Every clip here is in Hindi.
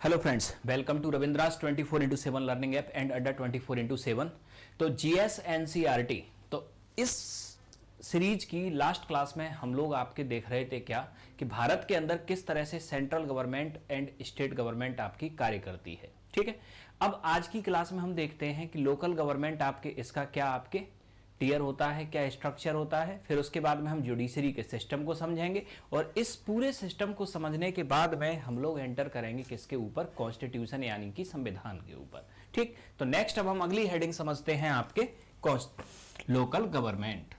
Hello friends, welcome to Ravindra's 24x7 learning app and Adda 24x7। तो जीएस एनसीईआरटी, तो इस सीरीज की लास्ट क्लास में हम लोग आपके देख रहे थे क्या कि भारत के अंदर किस तरह से central government and state government आपकी कार्य करती है। ठीक है, अब आज की क्लास में हम देखते हैं कि लोकल गवर्नमेंट आपके इसका क्या आपके टीयर होता है, क्या स्ट्रक्चर होता है। फिर उसके बाद में हम जुडिशरी के सिस्टम को समझेंगे और इस पूरे सिस्टम को समझने के बाद में हम लोग एंटर करेंगे किसके ऊपर, कॉन्स्टिट्यूशन यानी कि संविधान के ऊपर। ठीक, तो नेक्स्ट अब हम अगली हेडिंग समझते हैं आपके लोकल गवर्नमेंट।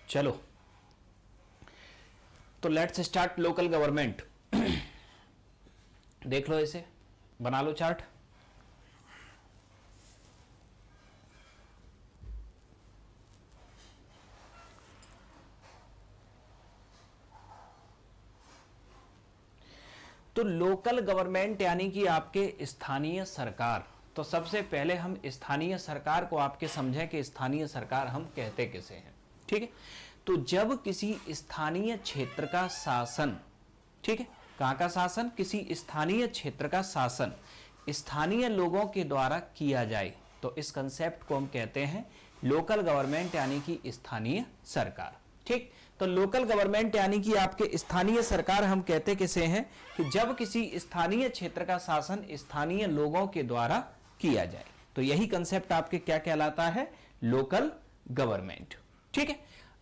चलो तो लेट्स स्टार्ट लोकल गवर्नमेंट। देख लो, इसे बना लो चार्ट। तो लोकल गवर्नमेंट यानी कि आपके स्थानीय सरकार। तो सबसे पहले हम स्थानीय सरकार को आपके समझें कि स्थानीय सरकार हम कहते किसे हैं। ठीक है, तो जब किसी स्थानीय क्षेत्र का शासन, ठीक है, कहाँ का शासन, किसी स्थानीय क्षेत्र का शासन स्थानीय लोगों के द्वारा किया जाए, तो इस कंसेप्ट को हम कहते हैं लोकल गवर्नमेंट यानी कि स्थानीय सरकार। ठीक, तो लोकल गवर्नमेंट यानी कि आपके स्थानीय सरकार हम कहते किसे हैं कि जब किसी स्थानीय क्षेत्र का शासन स्थानीय लोगों के द्वारा किया जाए, तो यही कंसेप्ट आपके क्या कहलाता है, लोकल गवर्नमेंट। ठीक है,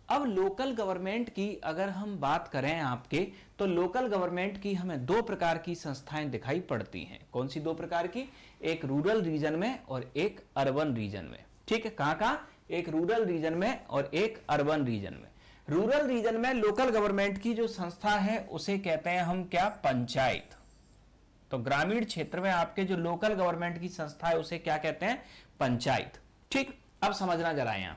अब लोकल गवर्नमेंट की अगर हम बात करें आपके, तो लोकल गवर्नमेंट की हमें दो प्रकार की संस्थाएं दिखाई पड़ती हैं। कौन सी दो प्रकार की, एक रूरल रीजन में और एक अर्बन रीजन में। ठीक है, कहाँ, एक रूरल रीजन में और एक अर्बन रीजन में। रूरल रीजन में लोकल गवर्नमेंट की जो संस्था है उसे कहते हैं हम क्या, पंचायत। तो ग्रामीण क्षेत्र में आपके जो लोकल गवर्नमेंट की संस्था है उसे क्या कहते हैं, पंचायत। ठीक, अब समझना जरा, यहां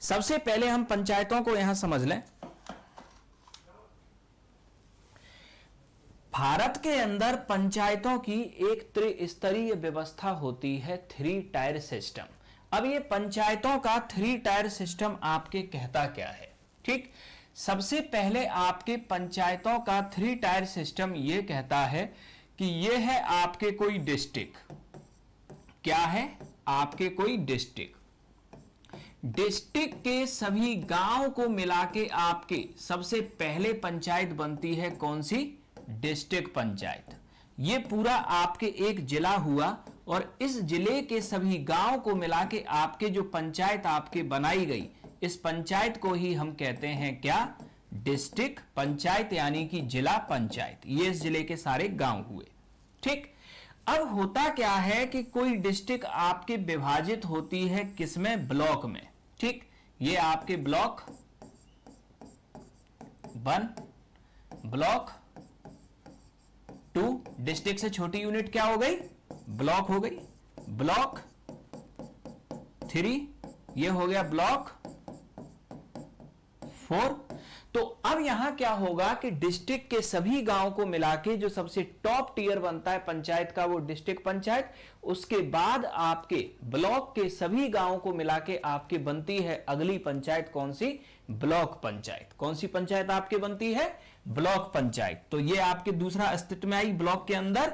सबसे पहले हम पंचायतों को यहां समझ लें। भारत के अंदर पंचायतों की एक त्रिस्तरीय व्यवस्था होती है, 3 टायर सिस्टम। अब ये पंचायतों का 3 टायर सिस्टम आपके कहता क्या है। ठीक, सबसे पहले आपके पंचायतों का 3 टायर सिस्टम ये कहता है कि ये है आपके कोई डिस्ट्रिक्ट, क्या है आपके कोई डिस्ट्रिक्ट, डिस्ट्रिक्ट के सभी गांव को मिला के आपके सबसे पहले पंचायत बनती है कौन सी, डिस्ट्रिक्ट पंचायत। ये पूरा आपके एक जिला हुआ और इस जिले के सभी गांव को मिला के आपके जो पंचायत आपके बनाई गई, इस पंचायत को ही हम कहते हैं क्या, डिस्ट्रिक्ट पंचायत यानी कि जिला पंचायत। ये इस जिले के सारे गांव हुए। ठीक, अब होता क्या है कि कोई डिस्ट्रिक्ट आपके विभाजित होती है किसमें, ब्लॉक में। ठीक, ये आपके ब्लॉक 1, ब्लॉक 2, डिस्ट्रिक्ट से छोटी यूनिट क्या हो गई, ब्लॉक हो गई, ब्लॉक 3 ये हो गया ब्लॉक 4। तो अब यहां क्या होगा कि डिस्ट्रिक्ट के सभी गांव को मिला के जो सबसे टॉप टीयर बनता है पंचायत का वो डिस्ट्रिक्ट पंचायत। उसके बाद आपके ब्लॉक के सभी गांवों को मिला के आपके बनती है अगली पंचायत कौन सी, ब्लॉक पंचायत। कौन सी पंचायत आपके बनती है, ब्लॉक पंचायत। तो ये आपके दूसरा अस्तित्व में आई ब्लॉक के अंदर,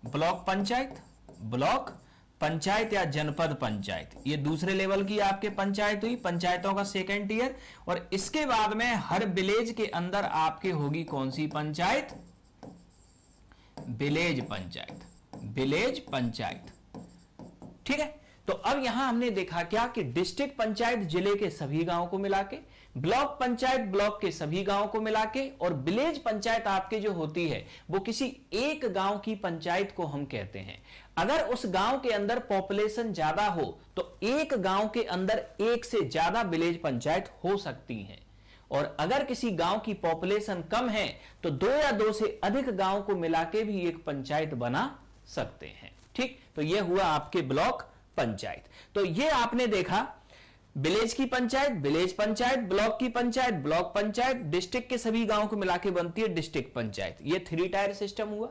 ब्लॉक पंचायत, ब्लॉक पंचायत या जनपद पंचायत। ये दूसरे लेवल की आपके पंचायत हुई, पंचायतों का सेकंड टीयर। और इसके बाद में हर विलेज के अंदर आपके होगी कौन सी पंचायत, विलेज पंचायत, विलेज पंचायत। ठीक है, तो अब यहां हमने देखा क्या कि डिस्ट्रिक्ट पंचायत जिले के सभी गांवों को मिला के, ब्लॉक पंचायत ब्लॉक के सभी गांवों को मिला के, और विलेज पंचायत आपके जो होती है वो किसी एक गांव की पंचायत को हम कहते हैं। अगर उस गांव के अंदर पॉपुलेशन ज्यादा हो तो एक गांव के अंदर एक से ज्यादा विलेज पंचायत हो सकती हैं, और अगर किसी गांव की पॉपुलेशन कम है तो 2 या 2 से अधिक गांव को मिला के भी एक पंचायत बना सकते हैं। ठीक, तो यह हुआ आपके ब्लॉक पंचायत। तो यह आपने देखा विलेज की पंचायत, विलेज पंचायत, ब्लॉक की पंचायत, ब्लॉक पंचायत, डिस्ट्रिक्ट के सभी गांवों को मिलाकर बनती है डिस्ट्रिक्ट पंचायत। ये 3 टायर सिस्टम हुआ।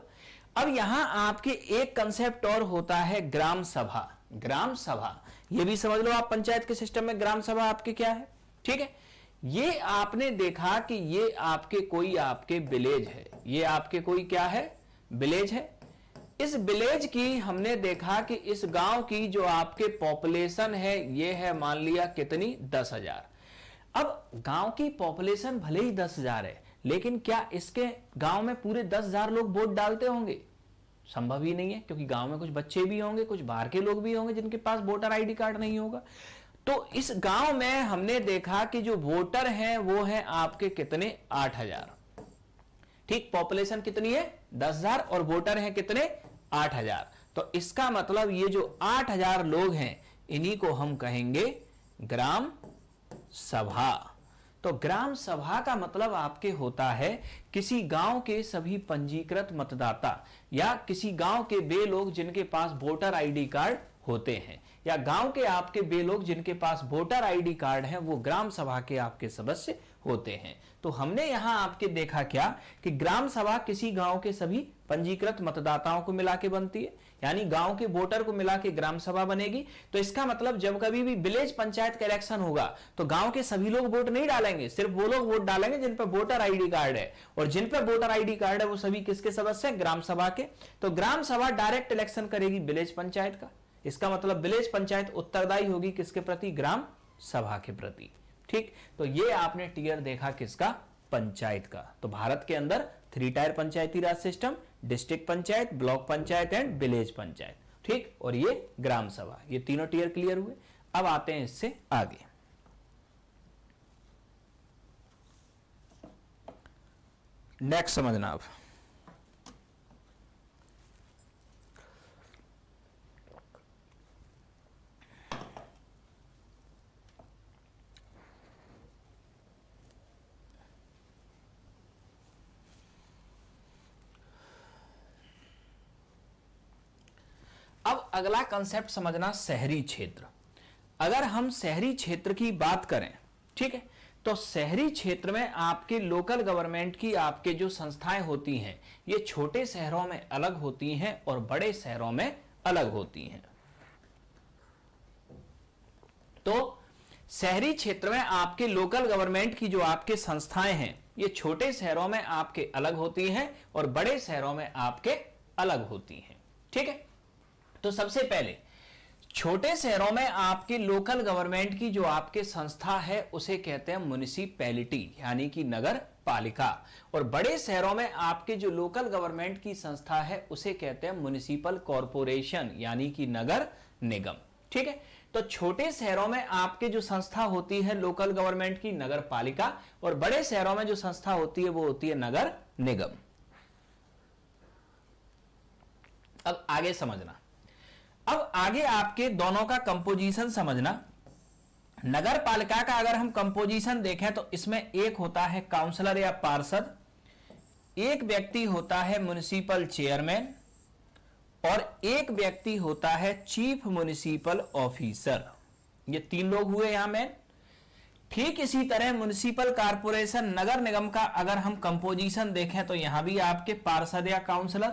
अब यहां आपके एक कंसेप्ट और होता है ग्राम सभा। ग्राम सभा ये भी समझ लो आप, पंचायत के सिस्टम में ग्राम सभा आपके क्या है। ठीक है, ये आपने देखा कि ये आपके कोई आपके विलेज है, ये आपके कोई क्या है, विलेज है। इस विलेज की हमने देखा कि इस गांव की जो आपके पॉपुलेशन है ये है मान लिया कितनी, 10,000। अब गांव की पॉपुलेशन भले ही 10,000 है, लेकिन क्या इसके गांव में पूरे 10,000 लोग वोट डालते होंगे, संभव ही नहीं है, क्योंकि गांव में कुछ बच्चे भी होंगे, कुछ बाहर के लोग भी होंगे जिनके पास वोटर आईडी कार्ड नहीं होगा। तो इस गांव में हमने देखा कि जो वोटर हैं वो हैं आपके कितने, 8,000। ठीक, पॉपुलेशन कितनी है, 10,000, और वोटर हैं कितने, 8,000। तो इसका मतलब ये जो 8,000 लोग हैं इन्हीं को हम कहेंगे ग्राम सभा। तो ग्राम सभा का मतलब आपके होता है किसी गांव के सभी पंजीकृत मतदाता या किसी गांव के वे लोग जिनके पास वोटर आईडी कार्ड होते हैं, या गांव के आपके वे लोग जिनके पास वोटर आईडी कार्ड है, वो ग्राम सभा के आपके सदस्य होते हैं। तो हमने यहां आपके देखा क्या कि ग्राम सभा किसी गांव के सभी पंजीकृत मतदाताओं को मिला के बनती है, यानी गांव के वोटर को मिला के ग्राम सभा बनेगी। तो इसका मतलब जब कभी भी विलेज पंचायत का इलेक्शन होगा तो गांव के सभी लोग वोट नहीं डालेंगे, सिर्फ वो लोग वोट डालेंगे जिन पर वोटर आईडी कार्ड है, और जिन पर वोटर आईडी कार्ड है वो सभी किसके सदस्य हैं? ग्राम सभा के। तो ग्राम सभा डायरेक्ट इलेक्शन करेगी विलेज पंचायत का। इसका मतलब विलेज पंचायत उत्तरदायी होगी किसके प्रति? ग्राम सभा के प्रति। ठीक, तो ये आपने टियर देखा किसका? पंचायत का। तो भारत के अंदर 3 tyre Panchayati Raj system, district panchayat, block panchayat and village panchayat. ठीक, और ये ग्राम सभा, ये तीनों टियर क्लियर हुए। अब आते हैं इससे आगे। नेक्स्ट समझना अब। अब अगला कंसेप्ट समझना शहरी क्षेत्र। अगर हम शहरी क्षेत्र की बात करें, ठीक है, तो शहरी क्षेत्र में आपके लोकल गवर्नमेंट की आपके जो संस्थाएं होती हैं ये छोटे शहरों में अलग होती हैं और बड़े शहरों में अलग होती हैं। तो शहरी क्षेत्र में आपके लोकल गवर्नमेंट की जो आपके संस्थाएं हैं ये छोटे शहरों में आपके अलग होती हैं और बड़े शहरों में आपके अलग होती हैं। ठीक है, तो सबसे पहले छोटे शहरों में आपके लोकल गवर्नमेंट की जो आपके संस्था है उसे कहते हैं म्युनिसिपैलिटी, यानी कि नगर पालिका, और बड़े शहरों में आपके जो लोकल गवर्नमेंट की संस्था है उसे कहते हैं म्युनिसिपल कॉरपोरेशन, यानी कि नगर निगम। ठीक है, तो छोटे शहरों में आपके जो संस्था होती है लोकल गवर्नमेंट की, नगर पालिका, और बड़े शहरों में जो संस्था होती है वो होती है नगर निगम। अब आगे समझना, अब आगे आपके दोनों का कंपोजिशन समझना। नगर पालिका का अगर हम कंपोजिशन देखें तो इसमें एक होता है काउंसलर या पार्षद, एक व्यक्ति होता है म्युनिसिपल चेयरमैन, और एक व्यक्ति होता है चीफ म्युनिसिपल ऑफिसर। ये 3 लोग हुए यहां में। ठीक इसी तरह म्युनिसिपल कॉरपोरेशन नगर निगम का अगर हम कंपोजिशन देखें तो यहां भी आपके पार्षद या काउंसलर,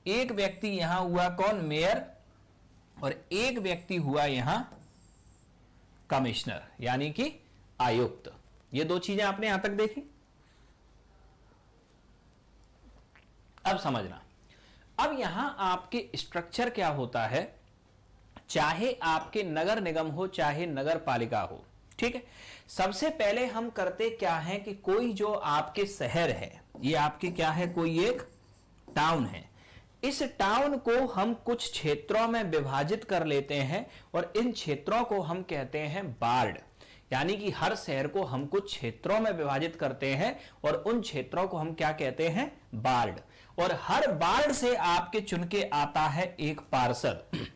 एक व्यक्ति यहां हुआ कौन? मेयर, और एक व्यक्ति हुआ यहां कमिश्नर, यानी कि आयुक्त। ये 2 चीजें आपने यहां तक देखी। अब समझना, अब यहां आपके स्ट्रक्चर क्या होता है, चाहे आपके नगर निगम हो चाहे नगर पालिका हो। ठीक है, सबसे पहले हम करते क्या है कि कोई जो आपके शहर है, ये आपके क्या है, कोई एक टाउन है, इस टाउन को हम कुछ क्षेत्रों में विभाजित कर लेते हैं और इन क्षेत्रों को हम कहते हैं वार्ड, यानी कि हर शहर को हम कुछ क्षेत्रों में विभाजित करते हैं और उन क्षेत्रों को हम क्या कहते हैं? वार्ड। और हर वार्ड से आपके चुन के आता है एक पार्षद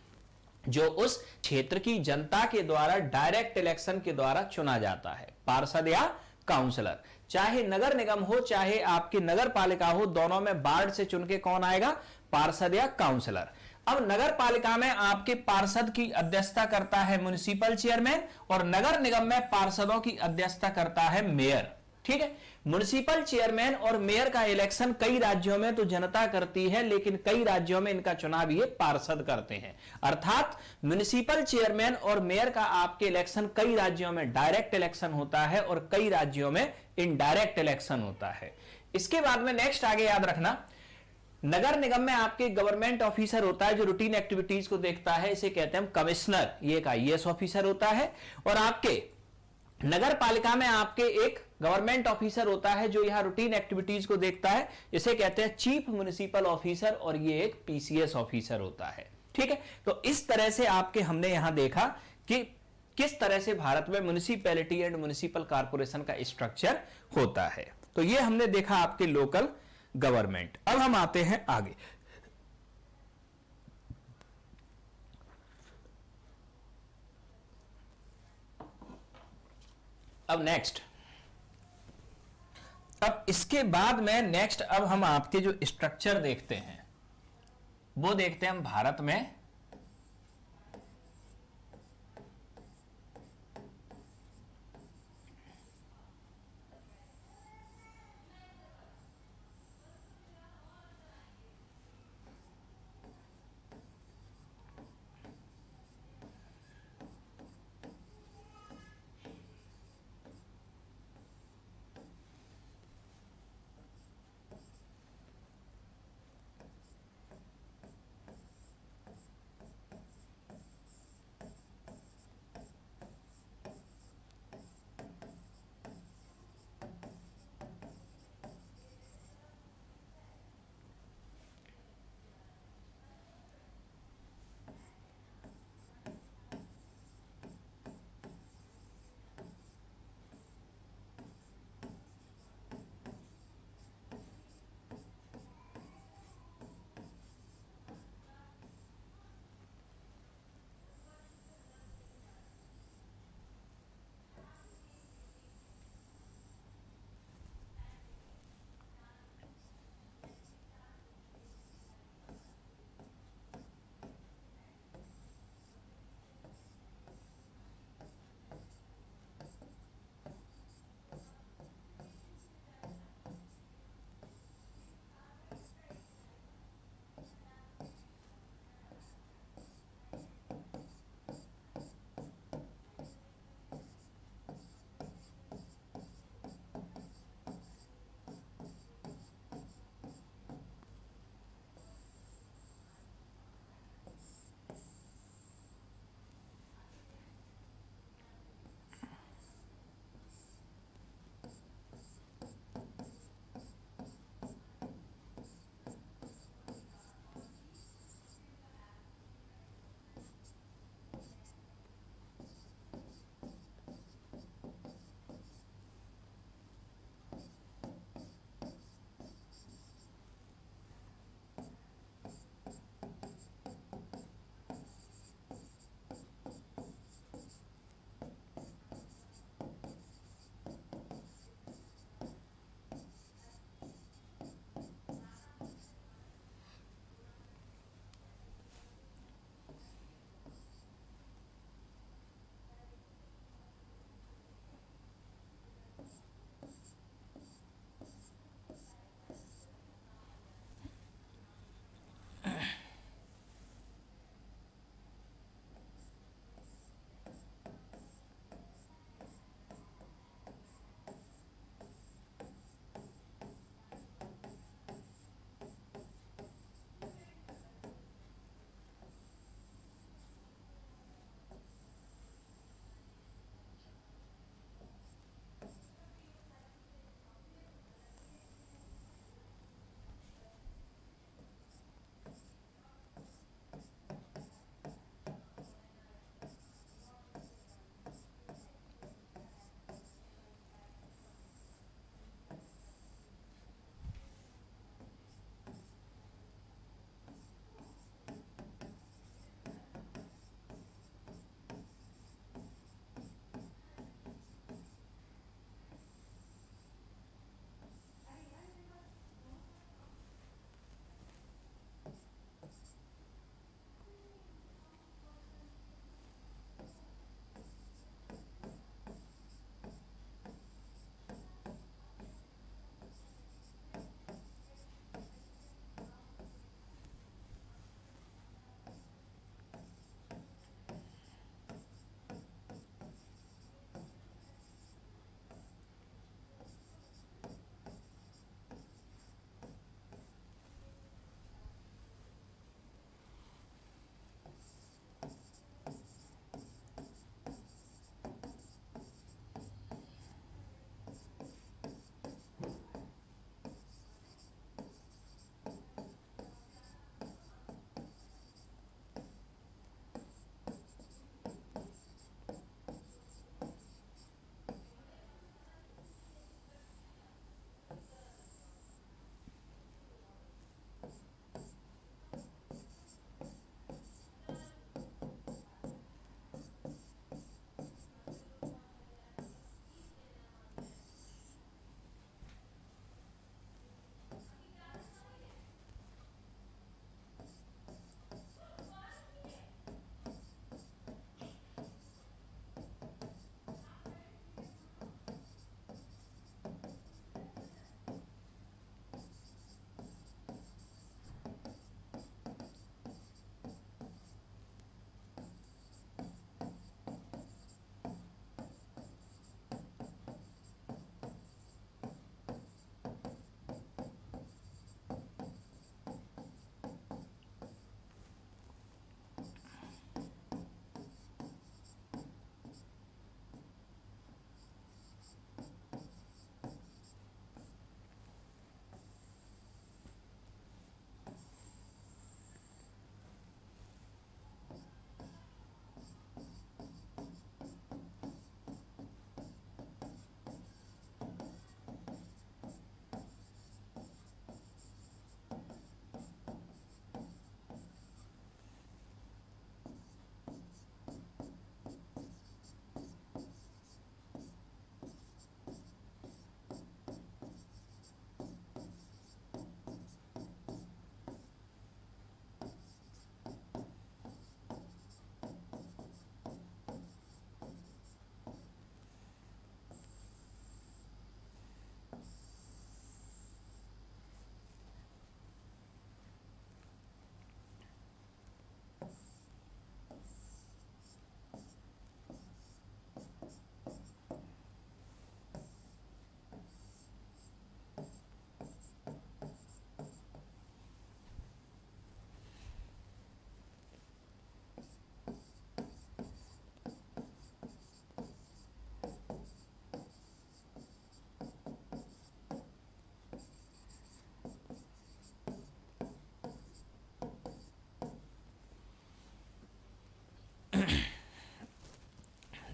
जो उस क्षेत्र की जनता के द्वारा डायरेक्ट इलेक्शन के द्वारा चुना जाता है, पार्षद या काउंसलर। चाहे नगर निगम हो चाहे आपकी नगर पालिका हो, दोनों में वार्ड से चुन के कौन आएगा? पार्षद या काउंसलर। अब नगर पालिका में आपके पार्षद की अध्यक्षता करता है म्युनिसिपल चेयरमैन और नगर निगम में पार्षदों की अध्यक्षता करता है मेयर। ठीक है, म्युनिसिपल चेयरमैन और मेयर का इलेक्शन कई राज्यों में तो जनता करती है, लेकिन कई राज्यों में इनका चुनाव ये पार्षद करते हैं। अर्थात म्युनिसिपल चेयरमैन और मेयर का आपके इलेक्शन कई राज्यों में डायरेक्ट इलेक्शन होता है और कई राज्यों में इनडायरेक्ट इलेक्शन होता है। इसके बाद में नेक्स्ट आगे याद रखना, नगर निगम में आपके गवर्नमेंट ऑफिसर होता है जो रूटीन एक्टिविटीज को देखता है, इसे कहते हैं कमिश्नर, ये एक आईएएस ऑफिसर होता है। और आपके नगर पालिका में आपके एक गवर्नमेंट ऑफिसर होता है जो यहां रूटीन एक्टिविटीज को देखता है, इसे कहते हैं चीफ म्युनिसिपल ऑफिसर, और ये एक पीसीएस ऑफिसर होता है। ठीक है, तो इस तरह से आपके हमने यहां देखा कि किस तरह से भारत में म्युनिसिपैलिटी एंड म्युनिसिपल कॉर्पोरेशन का स्ट्रक्चर होता है। तो ये हमने देखा आपके लोकल गवर्नमेंट। अब हम आते हैं आगे। अब नेक्स्ट अब इसके बाद में नेक्स्ट अब हम आपके जो स्ट्रक्चर देखते हैं वो देखते हैं हम भारत में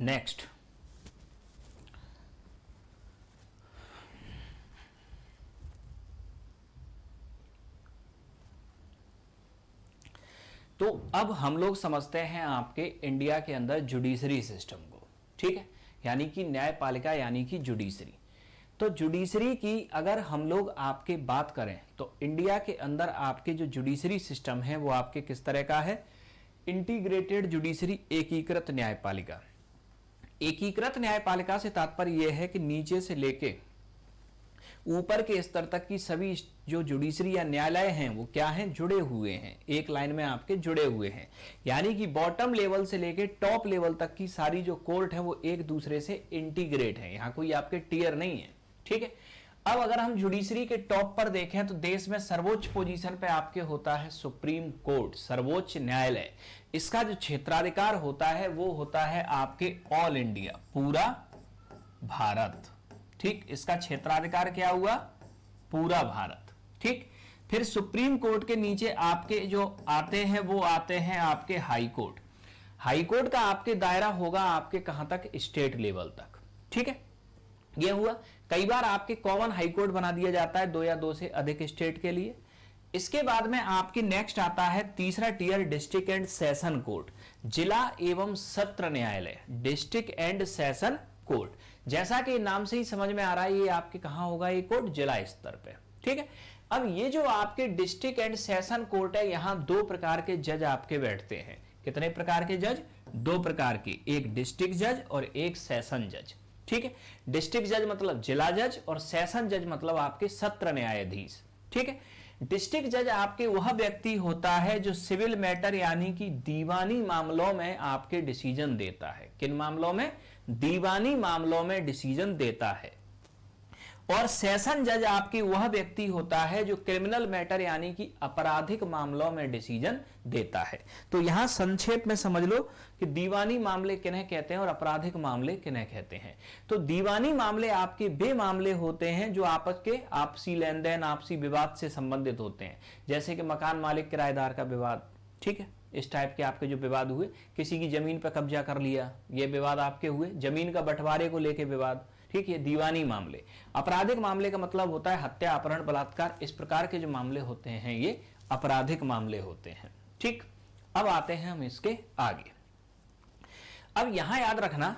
नेक्स्ट, तो अब हम लोग समझते हैं आपके इंडिया के अंदर जुडिशरी सिस्टम को, ठीक है, यानी कि न्यायपालिका यानी कि जुडिशरी। तो जुडिशरी की अगर हम लोग आपके बात करें तो इंडिया के अंदर आपके जो जुडिशरी सिस्टम है वो आपके किस तरह का है, इंटीग्रेटेड जुडिशरी, एकीकृत न्यायपालिका। एकीकृत न्यायपालिका से तात्पर्य यह है कि नीचे से लेके ऊपर के स्तर तक की सभी जो जुडिशरी या न्यायालय हैं वो क्या हैं, जुड़े हुए हैं, एक लाइन में आपके जुड़े हुए हैं। यानी कि बॉटम लेवल से लेके टॉप लेवल तक की सारी जो कोर्ट है वो एक दूसरे से इंटीग्रेट है, यहां कोई आपके टियर नहीं है, ठीक है। अब अगर हम जुडिशरी के टॉप पर देखें तो देश में सर्वोच्च पोजीशन पे आपके होता है सुप्रीम कोर्ट, सर्वोच्च न्यायालय। इसका जो क्षेत्राधिकार होता है वो होता है आपके ऑल इंडिया, पूरा भारत, ठीक। इसका क्षेत्राधिकार क्या हुआ, पूरा भारत, ठीक। फिर सुप्रीम कोर्ट के नीचे आपके जो आते हैं वो आते हैं आपके हाई कोर्ट। हाई कोर्ट का आपके दायरा होगा आपके कहां तक, स्टेट लेवल तक, ठीक है। यह हुआ, कई बार आपके कॉमन हाई कोर्ट बना दिया जाता है 2 या 2 से अधिक स्टेट के लिए। इसके बाद में आपके नेक्स्ट आता है तीसरा tier, district and session court, जिला एवं सत्र न्यायालय, डिस्ट्रिक्ट एंड सेशन कोर्ट। जैसा कि नाम से ही समझ में आ रहा है ये आपके कहां होगा, ये कोर्ट जिला स्तर पे, ठीक है। अब ये जो आपके डिस्ट्रिक्ट एंड सेशन कोर्ट है, यहां 2 प्रकार के जज आपके बैठते हैं। कितने प्रकार के जज, 2 प्रकार के, एक डिस्ट्रिक्ट जज और एक सेशन जज, ठीक है। डिस्ट्रिक्ट जज मतलब जिला जज और सेशन जज मतलब आपके सत्र न्यायाधीश, ठीक है। डिस्ट्रिक्ट जज आपके वह व्यक्ति होता है जो सिविल मैटर यानी कि दीवानी मामलों में आपके डिसीजन देता है। किन मामलों में, दीवानी मामलों में डिसीजन देता है। और सेशन जज आपकी वह व्यक्ति होता है जो क्रिमिनल मैटर यानी कि आपराधिक मामलों में डिसीजन देता है। तो यहां संक्षेप में समझ लो कि दीवानी मामले किन्हें कहते हैं और आपराधिक मामले किन्हें कहते हैं। तो दीवानी मामले आपके वे मामले होते हैं जो आपस के आपसी लेन देन, आपसी विवाद से संबंधित होते हैं, जैसे कि मकान मालिक किराएदार का विवाद, ठीक है। इस टाइप के आपके जो विवाद हुए, किसी की जमीन पर कब्जा कर लिया, ये विवाद आपके हुए, जमीन का बंटवारे को लेके विवाद, ठीक है, दीवानी मामले। आपराधिक मामले का मतलब होता है हत्या, अपहरण, बलात्कार, इस प्रकार के जो मामले होते हैं ये आपराधिक मामले होते हैं, ठीक। अब आते हैं हम इसके आगे। अब यहां याद रखना,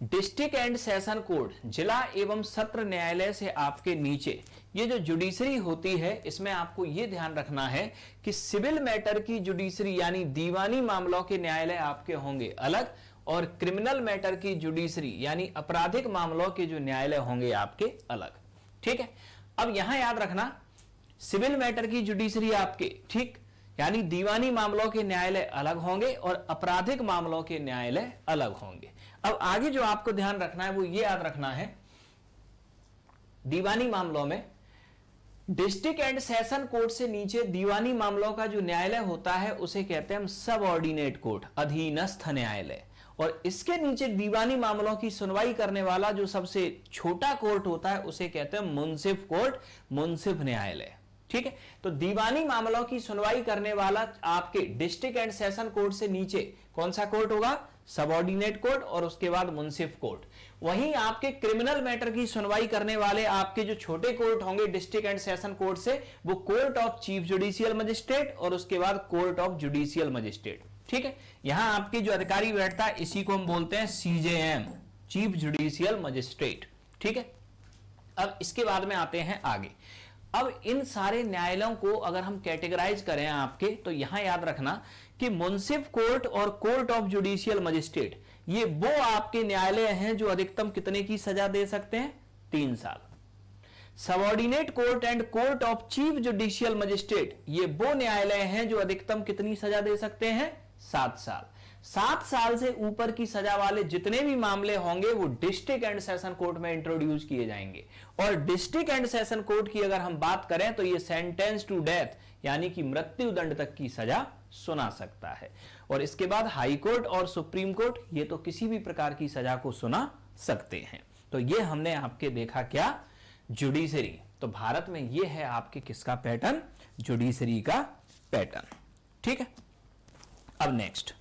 डिस्ट्रिक्ट एंड सेशन कोर्ट, जिला एवं सत्र न्यायालय से आपके नीचे ये जो जुडिशरी होती है, इसमें आपको ये ध्यान रखना है कि सिविल मैटर की जुडिशरी यानी दीवानी मामलों के न्यायालय आपके होंगे अलग, और क्रिमिनल मैटर की जुडिशरी यानी आपराधिक मामलों के जो न्यायालय होंगे आपके अलग, ठीक है। अब यहां याद रखना, सिविल मैटर की जुडिशरी आपके, ठीक, यानी दीवानी मामलों के न्यायालय अलग होंगे और आपराधिक मामलों के न्यायालय अलग होंगे। अब आगे जो आपको ध्यान रखना है वो ये याद रखना है, दीवानी मामलों में डिस्ट्रिक्ट एंड सेशन कोर्ट से नीचे दीवानी मामलों का जो न्यायालय होता है उसे कहते हैं हम सब ऑर्डिनेट कोर्ट, अधीनस्थ न्यायालय। और इसके नीचे दीवानी मामलों की सुनवाई करने वाला जो सबसे छोटा कोर्ट होता है उसे कहते हैं मुंसिफ कोर्ट, मुंसिफ न्यायालय, ठीक है। तो दीवानी मामलों की सुनवाई करने वाला आपके डिस्ट्रिक्ट एंड सेशन कोर्ट से नीचे कौन सा कोर्ट होगा, सबऑर्डिनेट कोर्ट, और उसके बाद मुंसिफ कोर्ट। वहीं आपके क्रिमिनल मैटर की सुनवाई करने वाले आपके जो छोटे कोर्ट होंगे डिस्ट्रिक्ट एंड सेशन कोर्ट से, वो court of chief judicial magistrate और उसके बाद कोर्ट ऑफ जुडिशियल मजिस्ट्रेट, ठीक है। यहां आपके जो अधिकारी बैठता है इसी को हम बोलते हैं सीजेएम, चीफ जुडिशियल मजिस्ट्रेट, ठीक है। अब इसके बाद में आते हैं आगे। अब इन सारे न्यायालयों को अगर हम कैटेगराइज करें आपके, तो यहां याद रखना कि मुंसिफ कोर्ट और कोर्ट ऑफ जुडिशियल मजिस्ट्रेट ये वो आपके न्यायालय हैं जो अधिकतम कितने की सजा दे सकते हैं, 3 साल। Subordinate court and court of chief judicial magistrate ये वो न्यायालय हैं जो अधिकतम कितनी सजा दे सकते हैं, 7 साल। 7 साल से ऊपर की सजा वाले जितने भी मामले होंगे वो डिस्ट्रिक्ट एंड सेशन कोर्ट में इंट्रोड्यूस किए जाएंगे। और डिस्ट्रिक्ट एंड सेशन कोर्ट की अगर हम बात करें तो ये सेंटेंस टू डेथ यानी कि मृत्यु दंड तक की सजा सुना सकता है। और इसके बाद हाई कोर्ट और सुप्रीम कोर्ट ये तो किसी भी प्रकार की सजा को सुना सकते हैं। तो ये हमने आपके देखा क्या, जुडिशरी। तो भारत में ये है आपके किसका पैटर्न, जुडिशरी का पैटर्न, ठीक है। अब नेक्स्ट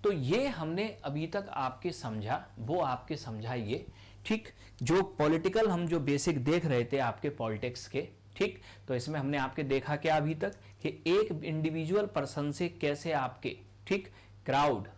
तो ये हमने अभी तक आपके समझा, वो आपके समझा ये, ठीक। जो पॉलिटिकल हम जो बेसिक देख रहे थे आपके पॉलिटिक्स के, ठीक, तो इसमें हमने आपके देखा क्या अभी तक कि एक इंडिविजुअल पर्सन से कैसे आपके, ठीक, क्राउड,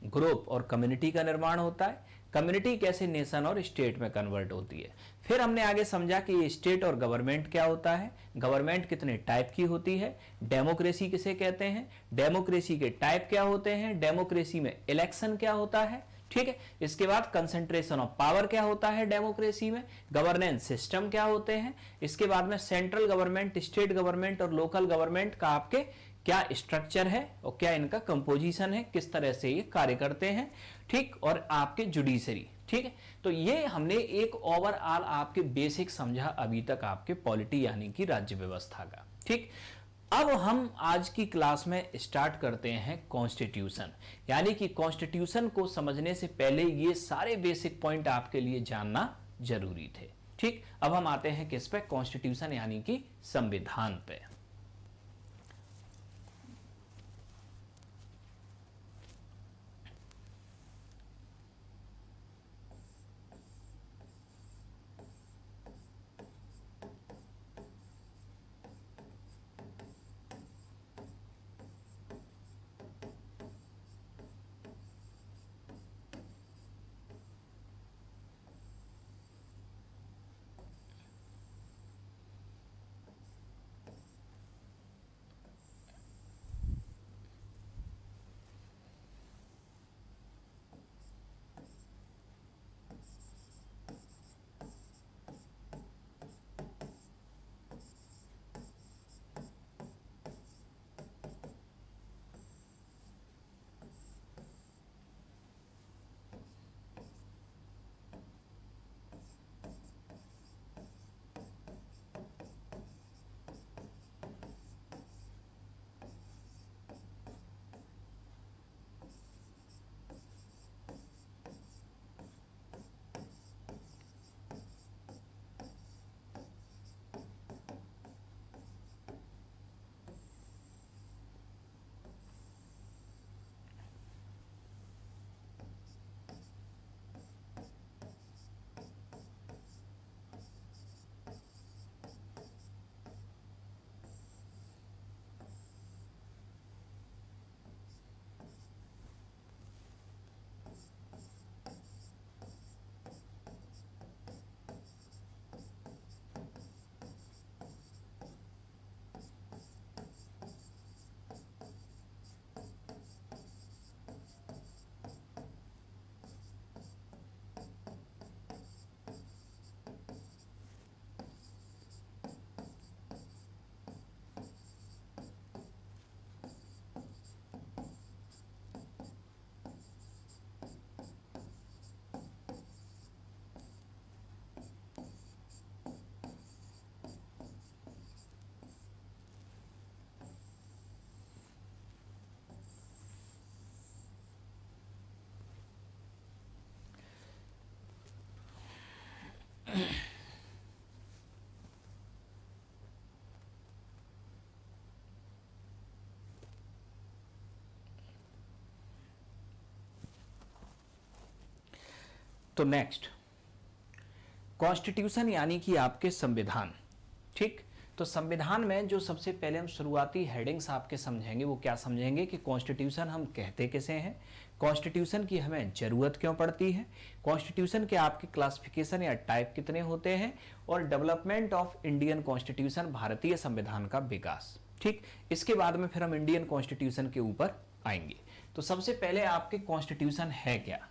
ग्रुप और कम्युनिटी का निर्माण होता है, कम्युनिटी कैसे नेशन और स्टेट में कन्वर्ट होती है। फिर हमने आगे समझा कि ये स्टेट और गवर्नमेंट क्या होता है, गवर्नमेंट कितने टाइप की होती है, डेमोक्रेसी किसे कहते हैं, डेमोक्रेसी के टाइप क्या होते हैं, डेमोक्रेसी में इलेक्शन क्या होता है, ठीक है। इसके बाद कंसंट्रेशन ऑफ पावर क्या होता है डेमोक्रेसी में, गवर्नेंस सिस्टम क्या होते हैं, इसके बाद में सेंट्रल गवर्नमेंट, स्टेट गवर्नमेंट और लोकल गवर्नमेंट का आपके क्या स्ट्रक्चर है और क्या इनका कंपोजिशन है, किस तरह से ये कार्य करते हैं, ठीक, और आपके जुडिशरी, ठीक है। तो ये हमने एक ओवरऑल आपके बेसिक समझा अभी तक आपके पॉलिटी यानी कि राज्य व्यवस्था का, ठीक। अब हम आज की क्लास में स्टार्ट करते हैं कॉन्स्टिट्यूशन, यानी कि कॉन्स्टिट्यूशन को समझने से पहले ये सारे बेसिक पॉइंट आपके लिए जानना जरूरी थे, ठीक। अब हम आते हैं किस पे, कॉन्स्टिट्यूशन यानी कि संविधान पे। तो नेक्स्ट, कॉन्स्टिट्यूशन यानी कि आपके संविधान, ठीक। तो संविधान में जो सबसे पहले हम शुरुआती हेडिंग्स आपके समझेंगे वो क्या समझेंगे कि कॉन्स्टिट्यूशन हम कहते किसे हैं, कॉन्स्टिट्यूशन की हमें जरूरत क्यों पड़ती है, कॉन्स्टिट्यूशन के आपके क्लासिफिकेशन या टाइप कितने होते हैं, और डेवलपमेंट ऑफ इंडियन कॉन्स्टिट्यूशन, भारतीय संविधान का विकास, ठीक। इसके बाद में फिर हम इंडियन कॉन्स्टिट्यूशन के ऊपर आएंगे। तो सबसे पहले आपके कॉन्स्टिट्यूशन है क्या,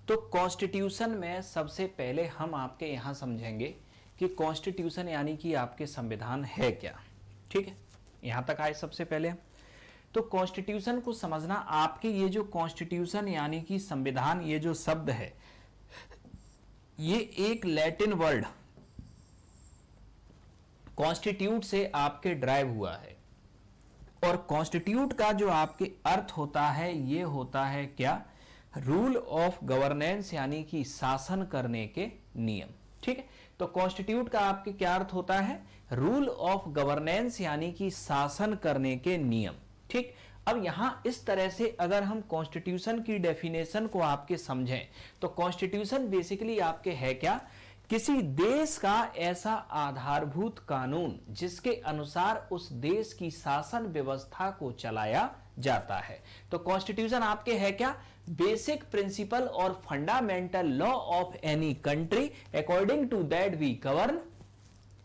तो कॉन्स्टिट्यूशन में सबसे पहले हम आपके यहां समझेंगे कि कॉन्स्टिट्यूशन यानी कि आपके संविधान है क्या। ठीक है, यहां तक आए सबसे पहले हम। तो कॉन्स्टिट्यूशन को समझना, आपके ये जो कॉन्स्टिट्यूशन यानी कि संविधान, ये जो शब्द है ये एक लैटिन वर्ड कॉन्स्टिट्यूट से आपके ड्राइव हुआ है। और कॉन्स्टिट्यूट का जो आपके अर्थ होता है ये होता है क्या, रूल ऑफ गवर्नेंस यानी कि शासन करने के नियम। ठीक है, तो कॉन्स्टिट्यूट का आपके क्या अर्थ होता है, रूल ऑफ गवर्नेंस यानी कि शासन करने के नियम। ठीक, अब यहां इस तरह से अगर हम कॉन्स्टिट्यूशन की डेफिनेशन को आपके समझें तो कॉन्स्टिट्यूशन बेसिकली आपके है क्या, किसी देश का ऐसा आधारभूत कानून जिसके अनुसार उस देश की शासन व्यवस्था को चलाया जाता है। तो कॉन्स्टिट्यूशन आपके है क्या, बेसिक प्रिंसिपल और fundamental law of any country according to that we govern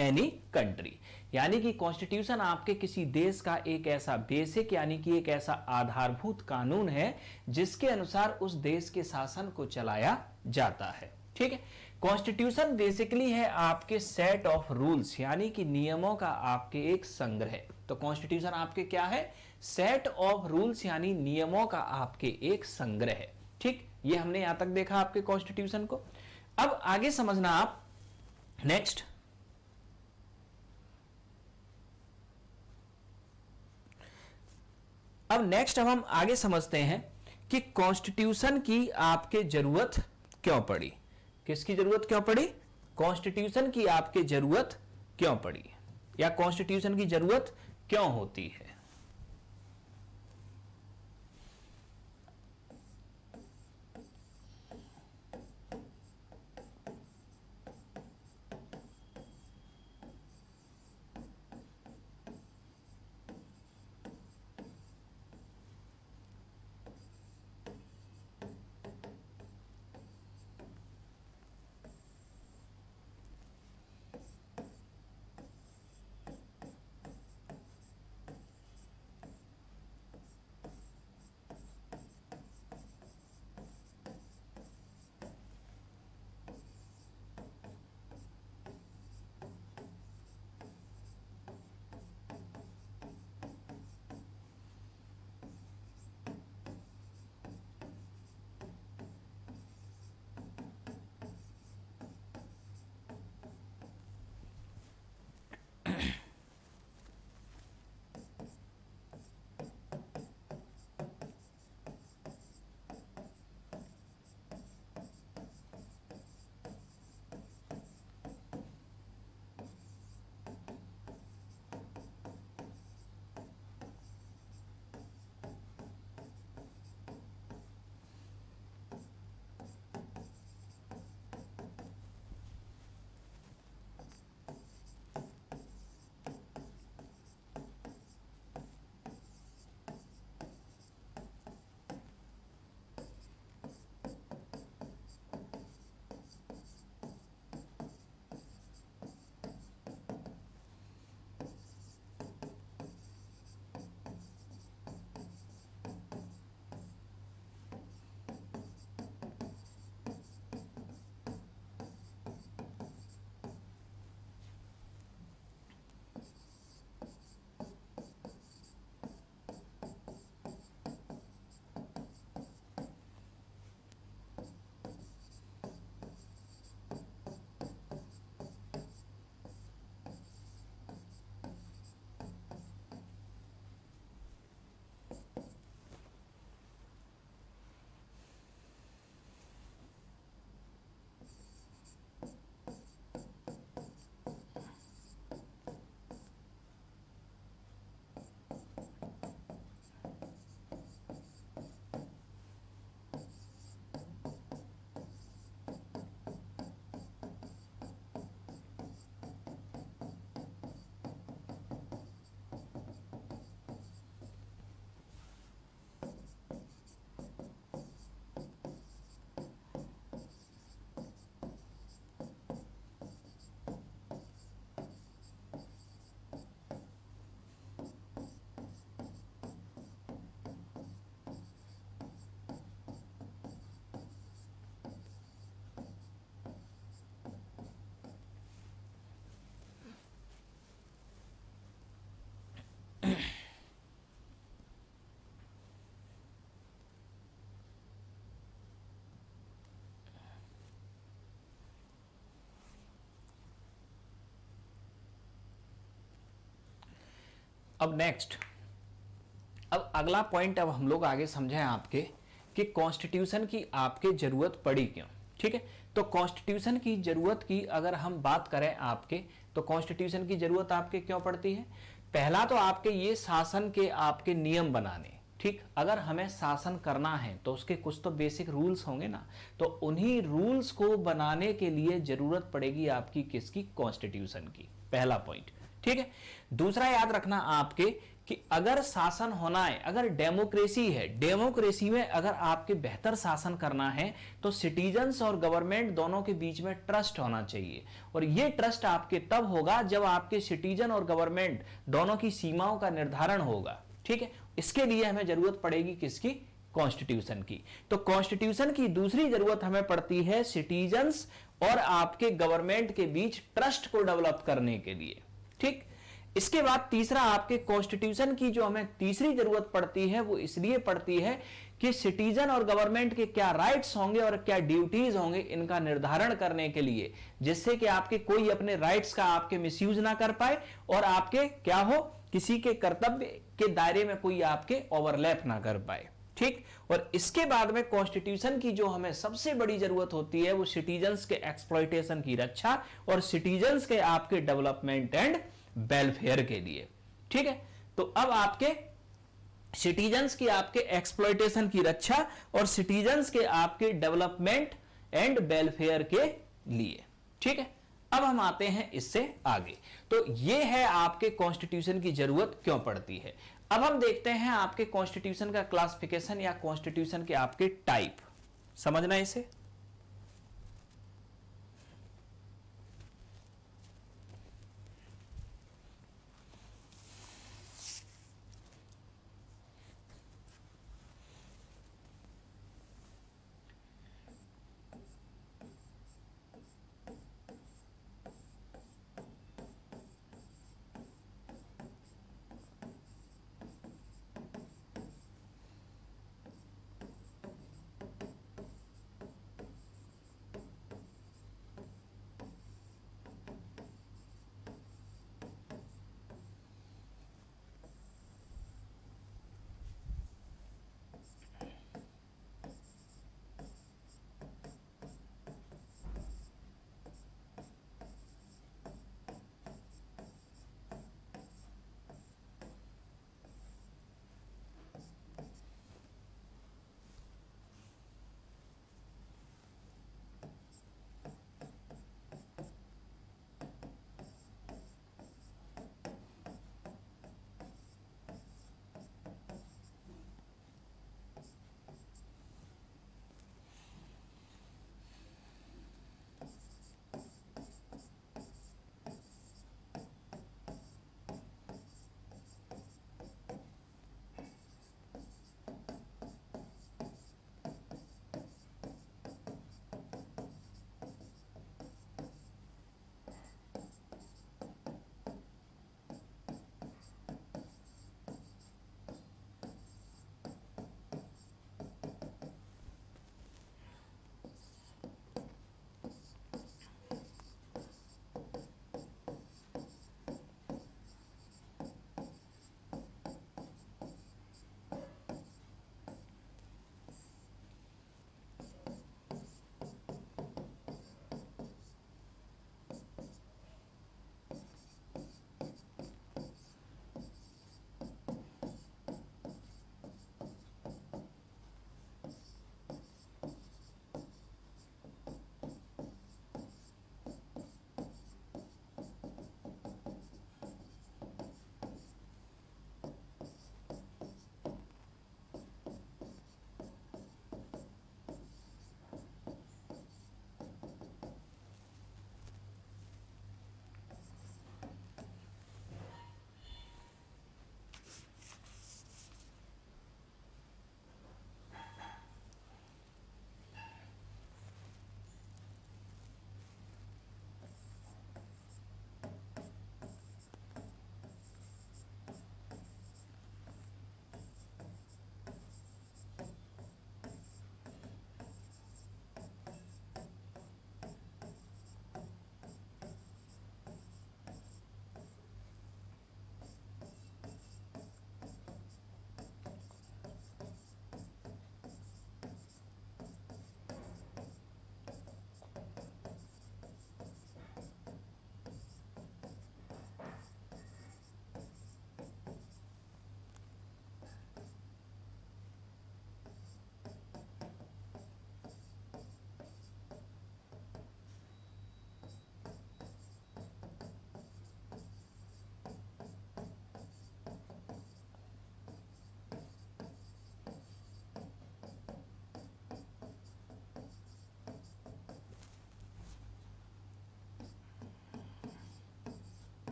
any country. यानी कि कॉन्स्टिट्यूशन आपके किसी देश का एक ऐसा बेसिक यानी कि एक ऐसा आधारभूत कानून है जिसके अनुसार उस देश के शासन को चलाया जाता है। ठीक है, कॉन्स्टिट्यूशन बेसिकली है आपके सेट ऑफ रूल्स यानी कि नियमों का आपके एक संग्रह। तो कॉन्स्टिट्यूशन आपके क्या है, सेट ऑफ रूल्स यानी नियमों का आपके एक संग्रह। ठीक, ये हमने यहां तक देखा आपके कॉन्स्टिट्यूशन को। अब आगे समझना आप नेक्स्ट, अब नेक्स्ट हम आगे समझते हैं कि कॉन्स्टिट्यूशन की आपके जरूरत क्यों पड़ी। किसकी जरूरत क्यों पड़ी, कॉन्स्टिट्यूशन की आपके जरूरत क्यों पड़ी, या कॉन्स्टिट्यूशन की जरूरत क्यों होती है। अब नेक्स्ट, अब अगला पॉइंट अब हम लोग आगे समझें आपके कि कॉन्स्टिट्यूशन की आपके जरूरत पड़ी क्यों। ठीक है, तो कॉन्स्टिट्यूशन की जरूरत की अगर हम बात करें आपके, तो कॉन्स्टिट्यूशन की जरूरत आपके क्यों पड़ती है? पहला तो आपके ये शासन के आपके नियम बनाने, ठीक, अगर हमें शासन करना है तो उसके कुछ तो बेसिक रूल्स होंगे ना, तो उन्हीं रूल्स को बनाने के लिए जरूरत पड़ेगी आपकी किसकी? कॉन्स्टिट्यूशन की। पहला पॉइंट, ठीक है। दूसरा याद रखना आपके कि अगर शासन होना है, अगर डेमोक्रेसी है, डेमोक्रेसी में अगर आपके बेहतर शासन करना है तो सिटीजन्स और गवर्नमेंट दोनों के बीच में ट्रस्ट होना चाहिए, और ये ट्रस्ट आपके तब होगा जब आपके सिटीजन और गवर्नमेंट दोनों की सीमाओं का निर्धारण होगा। ठीक है, इसके लिए हमें जरूरत पड़ेगी किसकी? कॉन्स्टिट्यूशन की। तो कॉन्स्टिट्यूशन की दूसरी जरूरत हमें पड़ती है सिटीजन्स और आपके गवर्नमेंट के बीच ट्रस्ट को डेवलप करने के लिए। ठीक, इसके बाद तीसरा आपके कॉन्स्टिट्यूशन की जो हमें तीसरी जरूरत पड़ती है वो इसलिए पड़ती है कि सिटीजन और गवर्नमेंट के क्या राइट्स होंगे और क्या ड्यूटीज होंगे इनका निर्धारण करने के लिए, जिससे कि आपके कोई अपने राइट्स का आपके मिसयूज ना कर पाए और आपके क्या हो, किसी के कर्तव्य के दायरे में कोई आपके ओवरलैप ना कर पाए। ठीक, और इसके बाद में कॉन्स्टिट्यूशन की जो हमें सबसे बड़ी जरूरत होती है वो सिटीजन्स के एक्सप्लॉयटेशन की रक्षा और सिटीजन्स के आपके डेवलपमेंट एंड वेलफेयर के लिए। ठीक है, तो अब आपके सिटीजन्स की आपके एक्सप्लॉयटेशन की रक्षा और सिटीजन्स के आपके डेवलपमेंट एंड वेलफेयर के लिए। ठीक है, अब हम आते हैं इससे आगे। तो ये है आपके कॉन्स्टिट्यूशन की जरूरत क्यों पड़ती है। अब हम देखते हैं आपके कॉन्स्टिट्यूशन का क्लासिफिकेशन या कॉन्स्टिट्यूशन के आपके टाइप, समझना इसे।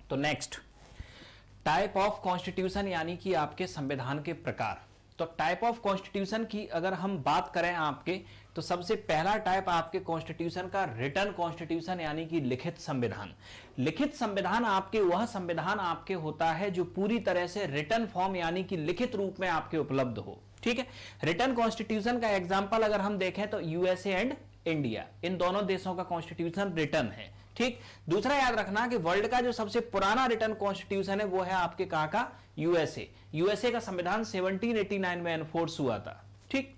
तो नेक्स्ट, टाइप ऑफ कॉन्स्टिट्यूशन यानी कि आपके संविधान के प्रकार। तो टाइप ऑफ कॉन्स्टिट्यूशन की अगर हम बात करें आपके, तो सबसे पहला टाइप आपके कॉन्स्टिट्यूशन का रिटन कॉन्स्टिट्यूशन यानी कि लिखित संविधान। लिखित संविधान आपके वह संविधान आपके होता है जो पूरी तरह से रिटन फॉर्म यानी कि लिखित रूप में आपके उपलब्ध हो। ठीक है, रिटन कॉन्स्टिट्यूशन का एग्जांपल अगर हम देखें तो यूएसए एंड इंडिया, इन दोनों देशों का कॉन्स्टिट्यूशन रिटन है। ठीक, दूसरा याद रखना कि वर्ल्ड का जो सबसे पुराना रिटन कॉन्स्टिट्यूशन है वो है आपके कहां का, यूएसए। यूएसए का संविधान 1789 में एनफोर्स हुआ था। ठीक,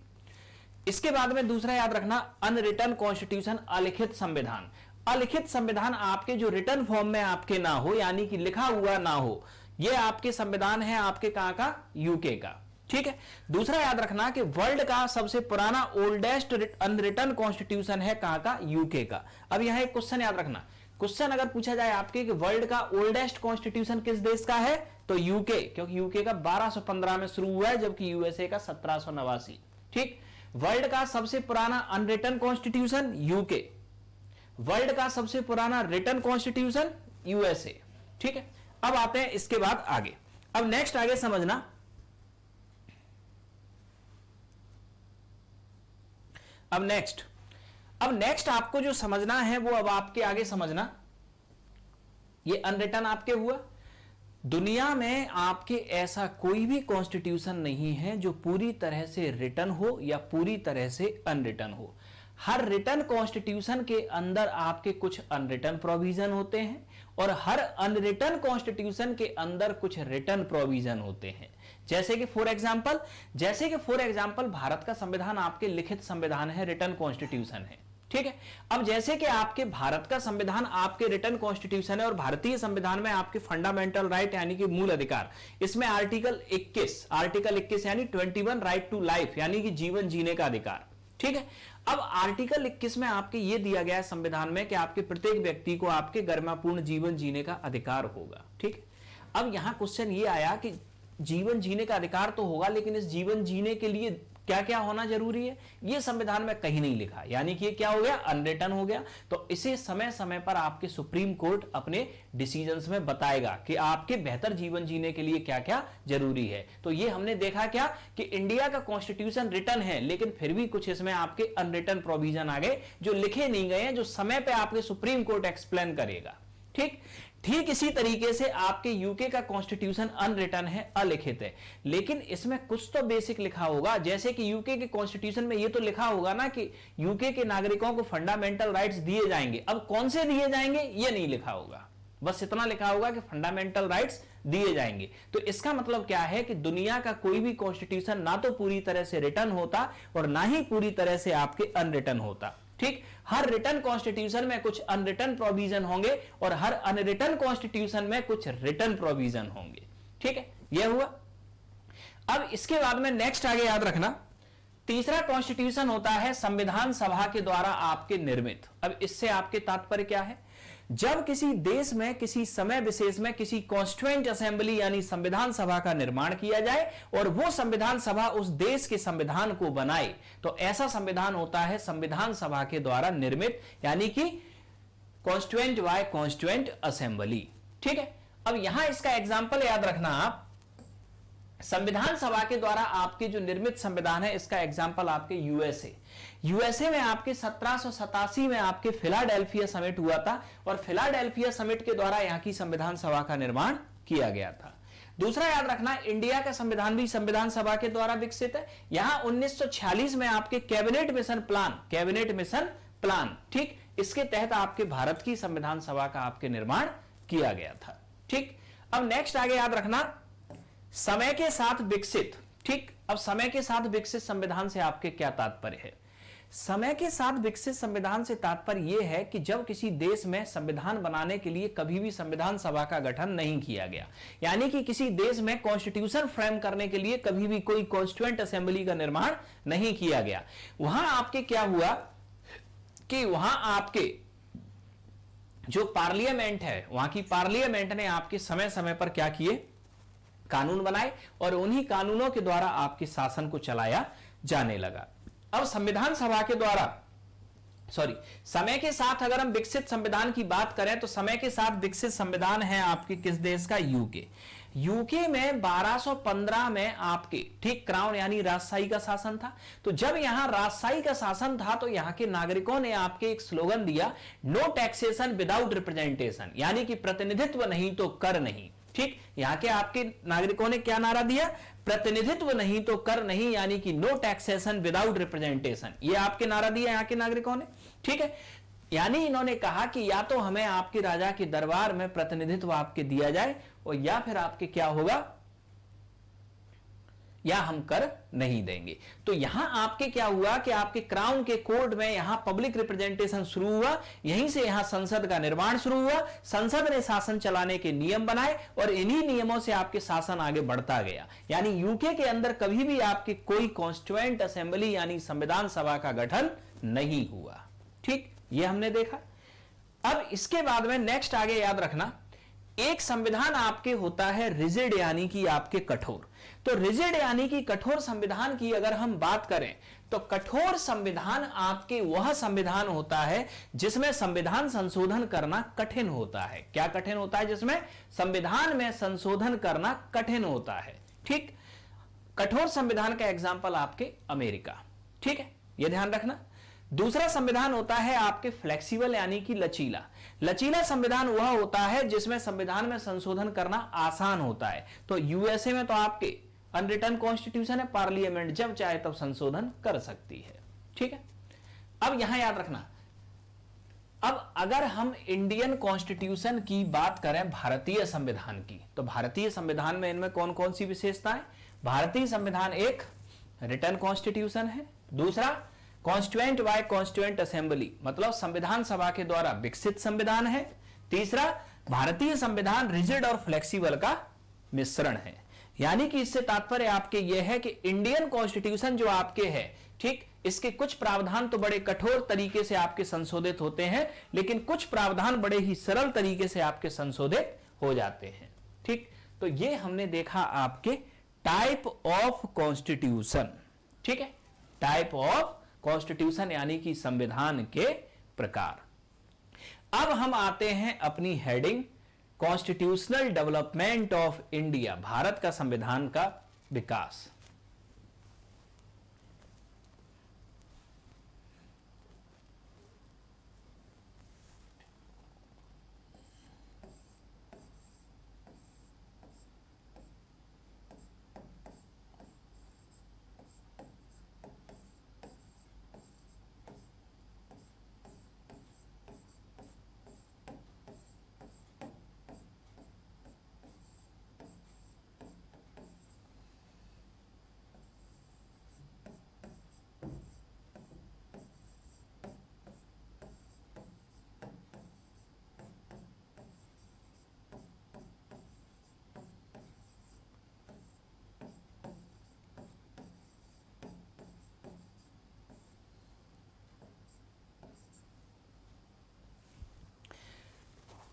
इसके बाद में दूसरा याद रखना अनरिटन कॉन्स्टिट्यूशन, अलिखित संविधान। अलिखित संविधान आपके जो रिटन फॉर्म में आपके ना हो यानी कि लिखा हुआ ना हो, ये आपके संविधान है आपके कहां का, यूके का। ठीक है, दूसरा याद रखना कि वर्ल्ड का सबसे पुराना ओल्डेस्ट अनरिटन कॉन्स्टिट्यूशन है कहां का, यूके का। अब यहां एक क्वेश्चन याद रखना, क्वेश्चन अगर पूछा जाए आपके कि वर्ल्ड का ओल्डेस्ट कॉन्स्टिट्यूशन किस देश का है, तो यूके, क्योंकि यूके का 1215 में शुरू हुआ है जबकि यूएसए का 1789। ठीक, वर्ल्ड का सबसे पुराना अनरिटन कॉन्स्टिट्यूशन यूके, वर्ल्ड का सबसे पुराना रिटन कॉन्स्टिट्यूशन यूएसए। ठीक है, अब आते हैं इसके बाद आगे। अब नेक्स्ट आगे समझना, अब नेक्स्ट आपको जो समझना है वो अब आपके आगे समझना, ये अनरिटन आपके हुआ। दुनिया में आपके ऐसा कोई भी कॉन्स्टिट्यूशन नहीं है जो पूरी तरह से रिटन हो या पूरी तरह से अनरिटन हो। हर रिटन कॉन्स्टिट्यूशन के अंदर आपके कुछ अनरिटन प्रोविजन होते हैं और हर अनरिटन कॉन्स्टिट्यूशन के अंदर कुछ रिटन प्रोविजन होते हैं। जैसे कि फॉर एग्जांपल भारत का संविधान आपके लिखित संविधान है, रिटन कॉन्स्टिट्यूशन है। ठीक है, अब जैसे कि आपके भारत का संविधान आपके रिटन कॉन्स्टिट्यूशन है और भारतीय संविधान में आपके फंडामेंटल राइट यानी कि मूल अधिकार, इसमें आर्टिकल 21 यानी 21 राइट टू लाइफ यानी कि जीवन जीने का अधिकार। ठीक है, अब आर्टिकल 21 में आपके ये दिया गया है संविधान में कि आपके प्रत्येक व्यक्ति को आपके गरिमापूर्ण जीवन जीने का अधिकार होगा। ठीक है, अब यहां क्वेश्चन ये आया कि जीवन जीने का अधिकार तो होगा, लेकिन इस जीवन जीने के लिए क्या क्या होना जरूरी है, ये संविधान में कहीं नहीं लिखा, यानी कि ये क्या हो गया, अनरिटन हो गया। तो इसे समय समय पर आपके सुप्रीम कोर्ट अपने डिसीजंस में बताएगा कि आपके बेहतर जीवन जीने के लिए क्या क्या जरूरी है। तो ये हमने देखा क्या कि इंडिया का कॉन्स्टिट्यूशन रिटन है, लेकिन फिर भी कुछ इसमें आपके अनरिटन प्रोविजन आ गए जो लिखे नहीं गए हैं, जो समय पर आपके सुप्रीम कोर्ट एक्सप्लेन करेगा। ठीक इसी तरीके से आपके यूके का कॉन्स्टिट्यूशन अनरिटन है, अलिखित है, लेकिन इसमें कुछ तो बेसिक लिखा होगा। जैसे कि यूके के कॉन्स्टिट्यूशन में ये तो लिखा होगा ना कि यूके के नागरिकों को फंडामेंटल राइट्स दिए जाएंगे। अब कौन से दिए जाएंगे ये नहीं लिखा होगा, बस इतना लिखा होगा कि फंडामेंटल राइट्स दिए जाएंगे। तो इसका मतलब क्या है कि दुनिया का कोई भी कॉन्स्टिट्यूशन ना तो पूरी तरह से रिटन होता और ना ही पूरी तरह से आपके अनरिटन होता। ठीक, हर रिटन कॉन्स्टिट्यूशन में कुछ अनरिटन प्रोविजन होंगे और हर अनरिटन कॉन्स्टिट्यूशन में कुछ रिटन प्रोविजन होंगे। ठीक है, यह हुआ। अब इसके बाद में नेक्स्ट आगे याद रखना, तीसरा कॉन्स्टिट्यूशन होता है संविधान सभा के द्वारा आपके निर्मित। अब इससे आपके तात्पर्य क्या है, जब किसी देश में किसी समय विशेष में किसी कॉन्स्टिट्यूएंट असेंबली यानी संविधान सभा का निर्माण किया जाए और वो संविधान सभा उस देश के संविधान को बनाए, तो ऐसा संविधान होता है संविधान सभा के द्वारा निर्मित, यानी कि कॉन्स्टिट्यूएंट बाय कॉन्स्टिट्यूएंट असेंबली। ठीक है, अब यहां इसका एग्जाम्पल याद रखना आप, संविधान सभा के द्वारा आपके जो निर्मित संविधान है, इसका एग्जाम्पल आपके यूएसए में आपके 1787 में आपके फिलाडेल्फिया समिट हुआ था और फिलाडेल्फिया समिट के द्वारा यहां की संविधान सभा का निर्माण किया गया था। दूसरा याद रखना, इंडिया का संविधान भी संविधान सभा के द्वारा विकसित है। यहां 1946 में आपके कैबिनेट मिशन प्लान, ठीक, इसके तहत आपके भारत की संविधान सभा का आपके निर्माण किया गया था। ठीक, अब नेक्स्ट आगे याद रखना, समय के साथ विकसित। ठीक, अब समय के साथ विकसित संविधान से आपके क्या तात्पर्य है, समय के साथ विकसित संविधान से तात्पर्य यह है कि जब किसी देश में संविधान बनाने के लिए कभी भी संविधान सभा का गठन नहीं किया गया, यानी कि किसी देश में कॉन्स्टिट्यूशन फ्रेम करने के लिए कभी भी कोई कॉन्स्टिट्यूएंट असेंबली का निर्माण नहीं किया गया। वहां आपके क्या हुआ कि वहां आपके जो पार्लियामेंट है, वहां की पार्लियामेंट ने आपके समय समय पर क्या किए, कानून बनाए और उन्हीं कानूनों के द्वारा आपके शासन को चलाया जाने लगा। अब संविधान सभा के द्वारा समय के साथ अगर हम विकसित संविधान की बात करें तो समय के साथ विकसित संविधान है आपके किस देश का, यूके। यूके में 1215 में आपके ठीक क्राउन यानी राजशाही का शासन था। तो जब यहां राजशाही का शासन था तो यहां के नागरिकों ने आपके एक स्लोगन दिया, नो टैक्सेशन विदाउट रिप्रेजेंटेशन, यानी कि प्रतिनिधित्व नहीं तो कर नहीं। ठीक, यहां के आपके नागरिकों ने क्या नारा दिया, प्रतिनिधित्व नहीं तो कर नहीं, यानी कि नो टैक्सेशन विदाउट रिप्रेजेंटेशन, ये आपके नारा दिया यहां के नागरिकों ने। ठीक है, यानी इन्होंने कहा कि या तो हमें आपके राजा के दरबार में प्रतिनिधित्व आपके दिया जाए और या फिर आपके क्या होगा, या हम कर नहीं देंगे। तो यहां आपके क्या हुआ कि आपके क्राउन के कोर्ट में यहां पब्लिक रिप्रेजेंटेशन शुरू हुआ, यहीं से यहां संसद का निर्माण शुरू हुआ। संसद ने शासन चलाने के नियम बनाए और इन्हीं नियमों से आपके शासन आगे बढ़ता गया। यानी यूके के अंदर कभी भी आपके कोई कॉन्स्टिट्यूएंट असेंबली यानी संविधान सभा का गठन नहीं हुआ। ठीक, ये हमने देखा। अब इसके बाद में नेक्स्ट आगे याद रखना, एक संविधान आपके होता है रिजिड यानी कि आपके कठोर। तो रिजिड यानी कि कठोर संविधान की अगर हम बात करें तो कठोर संविधान आपके वह संविधान होता है जिसमें संविधान संशोधन करना कठिन होता है। क्या कठिन होता है? जिसमें संविधान में संशोधन करना कठिन होता है। ठीक, कठोर संविधान का एग्जाम्पल आपके अमेरिका। ठीक है, यह ध्यान रखना। दूसरा संविधान होता है आपके फ्लेक्सिबल यानी कि लचीला। लचीला संविधान वह होता है जिसमें संविधान में संशोधन करना आसान होता है। तो यूएसए में तो आपके अनरिटन कॉन्स्टिट्यूशन है, पार्लियामेंट जब चाहे तब संशोधन कर सकती है। ठीक है, अब यहां याद रखना, अब अगर हम इंडियन कॉन्स्टिट्यूशन की बात करें भारतीय संविधान की, तो भारतीय संविधान में इनमें कौन कौन सी विशेषताएं? भारतीय संविधान एक रिटन कॉन्स्टिट्यूशन है, दूसरा कॉन्स्टिट्यूएंट बाय कॉन्स्टिट्यूएंट असेंबली मतलब संविधान सभा के द्वारा विकसित संविधान है, तीसरा भारतीय संविधान रिजिड और फ्लेक्सिबल का मिश्रण है। यानी कि इससे तात्पर्य आपके यह है कि इंडियन कॉन्स्टिट्यूशन जो आपके है, ठीक, इसके कुछ प्रावधान तो बड़े कठोर तरीके से आपके संशोधित होते हैं, लेकिन कुछ प्रावधान बड़े ही सरल तरीके से आपके संशोधित हो जाते हैं। ठीक, तो ये हमने देखा आपके टाइप ऑफ कॉन्स्टिट्यूशन। ठीक है, टाइप ऑफ कॉन्स्टिट्यूशन यानी कि संविधान के प्रकार। अब हम आते हैं अपनी heading constitutional development of India, Bharat का संविधान का विकास।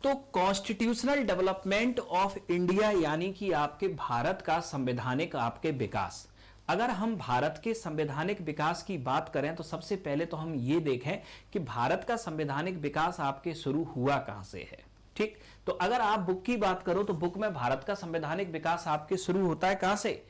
तो कॉन्स्टिट्यूशनल डेवलपमेंट ऑफ इंडिया यानी कि आपके भारत का संवैधानिक आपके विकास। अगर हम भारत के संवैधानिक विकास की बात करें तो सबसे पहले तो हम ये देखें कि भारत का संवैधानिक विकास आपके शुरू हुआ कहां से है। ठीक, तो अगर आप बुक की बात करो तो बुक में भारत का संवैधानिक विकास आपके शुरू होता है कहां से?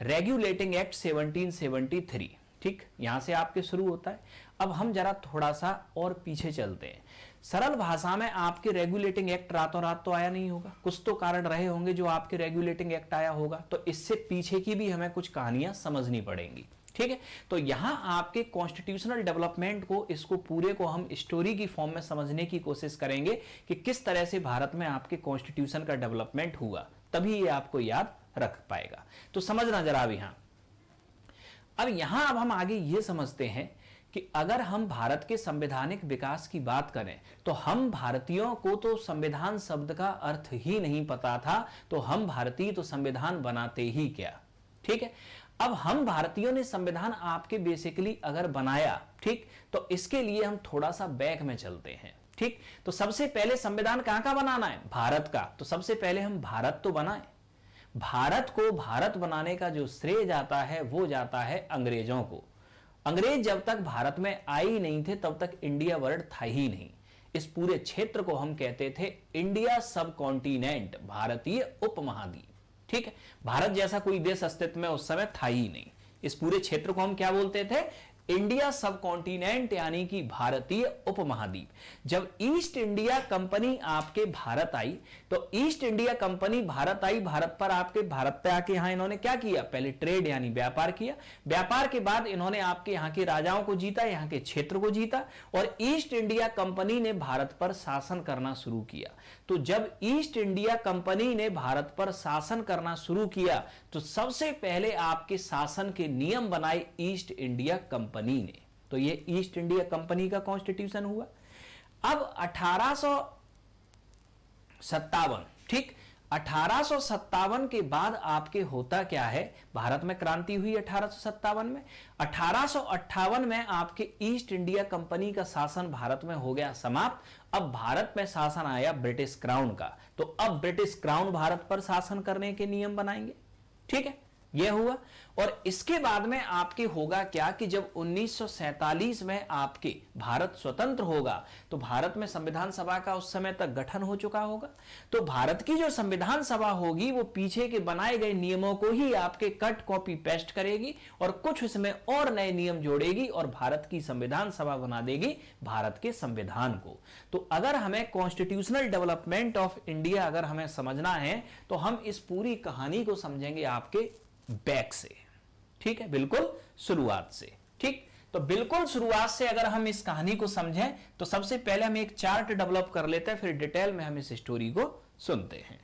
Regulating act 1773। ठीक, यहां से आपके शुरू होता है। अब हम जरा थोड़ा सा और पीछे चलते हैं। सरल भाषा में आपके रेगुलेटिंग एक्ट रातों रात तो आया नहीं होगा, कुछ तो कारण रहे होंगे जो आपके रेगुलेटिंग एक्ट आया होगा। तो इससे पीछे की भी हमें कुछ कहानियां समझनी पड़ेंगी। ठीक है, तो यहां आपके कॉन्स्टिट्यूशनल डेवलपमेंट को, इसको पूरे को हम स्टोरी की फॉर्म में समझने की कोशिश करेंगे कि किस तरह से भारत में आपके कॉन्स्टिट्यूशन का डेवलपमेंट हुआ, तभी ये आपको याद रख पाएगा। तो समझना जरा अब यहां हम आगे ये समझते हैं कि अगर हम भारत के संवैधानिक विकास की बात करें तो हम भारतीयों को तो संविधान शब्द का अर्थ ही नहीं पता था, तो हम भारतीय तो संविधान बनाते ही क्या। ठीक है, अब हम भारतीयों ने संविधान आपके बेसिकली अगर बनाया, ठीक, तो इसके लिए हम थोड़ा सा बैक में चलते हैं। ठीक, तो सबसे पहले संविधान कहां का बनाना है, भारत का, तो सबसे पहले हम भारत तो बनाएं। भारत को भारत बनाने का जो श्रेय जाता है वो जाता है अंग्रेजों को। अंग्रेज जब तक भारत में आए नहीं थे तब तक इंडिया वर्ड था ही नहीं। इस पूरे क्षेत्र को हम कहते थे इंडिया सब कॉन्टिनेंट, भारतीय उपमहाद्वीप। ठीक है, भारत जैसा कोई देश अस्तित्व में उस समय था ही नहीं। इस पूरे क्षेत्र को हम क्या बोलते थे, इंडिया सब कॉन्टिनेंट, यानी कि भारतीय उपमहाद्वीप। जब ईस्ट इंडिया कंपनी आपके भारत आई, तो ईस्ट इंडिया कंपनी भारत आई, भारत पे आके यहां इन्होंने क्या किया, पहले ट्रेड यानी व्यापार किया। व्यापार के बाद इन्होंने आपके यहां के राजाओं को जीता, यहां के क्षेत्र को जीता, और ईस्ट इंडिया कंपनी ने भारत पर शासन करना शुरू किया। तो जब ईस्ट इंडिया कंपनी ने भारत पर शासन करना शुरू किया तो सबसे पहले आपके शासन के नियम बनाए ईस्ट इंडिया कंपनी ने। तो ये ईस्ट इंडिया कंपनी का कॉन्स्टिट्यूशन हुआ। अब 1857, ठीक, 1857 के बाद आपके होता क्या है, भारत में क्रांति हुई 1857 में। 1858 में आपके ईस्ट इंडिया कंपनी का शासन भारत में हो गया समाप्त। अब भारत में शासन आया ब्रिटिश क्राउन का, तो अब ब्रिटिश क्राउन भारत पर शासन करने के नियम बनाएंगे। ठीक है, यह हुआ। और इसके बाद में आपके होगा क्या कि जब 1947 में आपके भारत स्वतंत्र होगा तो भारत में संविधान सभा का उस समय तक गठन हो चुका होगा। तो भारत की जो संविधान सभा होगी वो पीछे के बनाए गए नियमों को ही आपके कट कॉपी पेस्ट करेगी और कुछ इसमें और नए नियम जोड़ेगी और भारत की संविधान सभा बना देगी भारत के संविधान को। तो अगर हमें कॉन्स्टिट्यूशनल डेवलपमेंट ऑफ इंडिया अगर हमें समझना है तो हम इस पूरी कहानी को समझेंगे आपके बैक से। ठीक है, बिल्कुल शुरुआत से। ठीक, तो बिल्कुल शुरुआत से अगर हम इस कहानी को समझें तो सबसे पहले हम एक चार्ट डेवलप कर लेते हैं, फिर डिटेल में हम इस स्टोरी को सुनते हैं।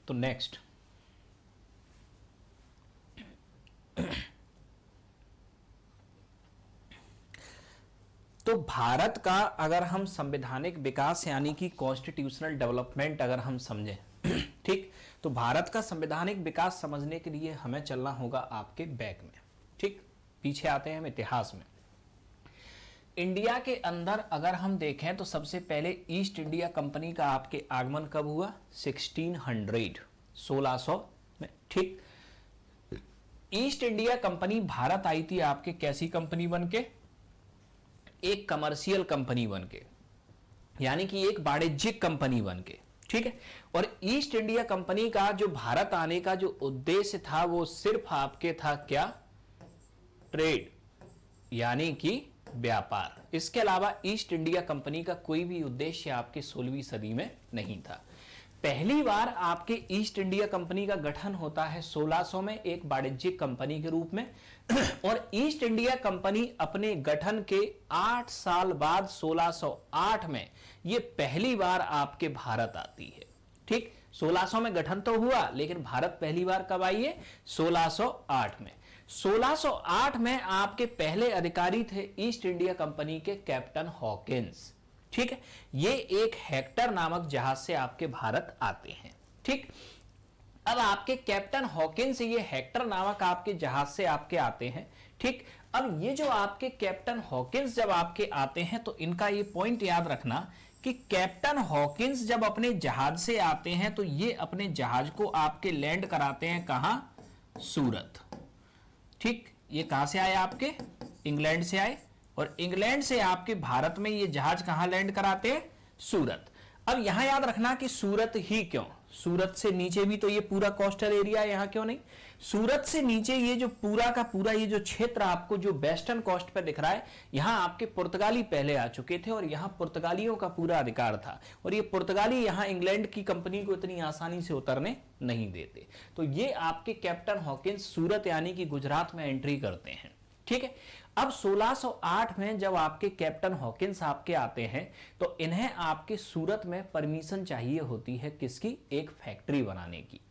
तो नेक्स्ट, तो भारत का अगर हम संवैधानिक विकास यानी कि कॉन्स्टिट्यूशनल डेवलपमेंट अगर हम समझें, ठीक, तो भारत का संवैधानिक विकास समझने के लिए हमें चलना होगा आपके बैक में, ठीक, पीछे आते हैं हम इतिहास में। इंडिया के अंदर अगर हम देखें तो सबसे पहले ईस्ट इंडिया कंपनी का आपके आगमन कब हुआ? 1600 में, ठीक। ईस्ट इंडिया कंपनी भारत आई थी आपके कैसी कंपनी बनके? एक कमर्शियल कंपनी बनके, यानी कि एक वाणिज्यिक कंपनी बनके, ठीक है। और ईस्ट इंडिया कंपनी का जो भारत आने का जो उद्देश्य था वो सिर्फ आपके था क्या? ट्रेड, यानी कि व्यापार। इसके अलावा ईस्ट इंडिया कंपनी का कोई भी उद्देश्य आपके 16वीं सदी में नहीं था। पहली बार आपके ईस्ट इंडिया कंपनी का गठन होता है 1600 में एक वाणिज्यिक कंपनी के रूप में, और ईस्ट इंडिया कंपनी अपने गठन के 8 साल बाद 1608 में ये पहली बार आपके भारत आती है, ठीक। 1600 में गठन तो हुआ, लेकिन भारत पहली बार कब आई है? 1608 में। 1608 में आपके पहले अधिकारी थे ईस्ट इंडिया कंपनी के कैप्टन हॉकिंस, ठीक है। ये एक हेक्टर नामक जहाज से आपके भारत आते हैं, ठीक। अब आपके कैप्टन हॉकिंस ये हेक्टर नामक आपके जहाज से आपके आते हैं, ठीक। अब ये जो आपके कैप्टन हॉकिंस जब आपके आते हैं तो इनका ये पॉइंट याद रखना कि कैप्टन हॉकिंस जब अपने जहाज से आते हैं तो ये अपने जहाज को आपके लैंड कराते हैं कहां? सूरत, ठीक। ये कहां से आए? आपके इंग्लैंड से आए, और इंग्लैंड से आपके भारत में ये जहाज कहां लैंड कराते हैं? सूरत। अब यहां याद रखना कि सूरत ही क्यों? सूरत से नीचे भी तो ये पूरा कोस्टल एरिया है, यहां क्यों नहीं? सूरत से नीचे ये जो पूरा का पूरा ये जो क्षेत्र आपको जो वेस्टर्न कोस्ट पे दिख रहा है, यहां आपके पुर्तगाली पहले आ चुके थे और यहां पुर्तगालियों का पूरा अधिकार था, और ये पुर्तगाली यहां इंग्लैंड की कंपनी को इतनी आसानी से उतरने नहीं देते। तो ये आपके कैप्टन हॉकिंस सूरत यानी कि गुजरात में एंट्री करते हैं, ठीक है। अब 1608 में जब आपके कैप्टन हॉकिंस आपके आते हैं तो इन्हें आपके सूरत में परमिशन चाहिए होती है किसकी? एक फैक्ट्री बनाने की,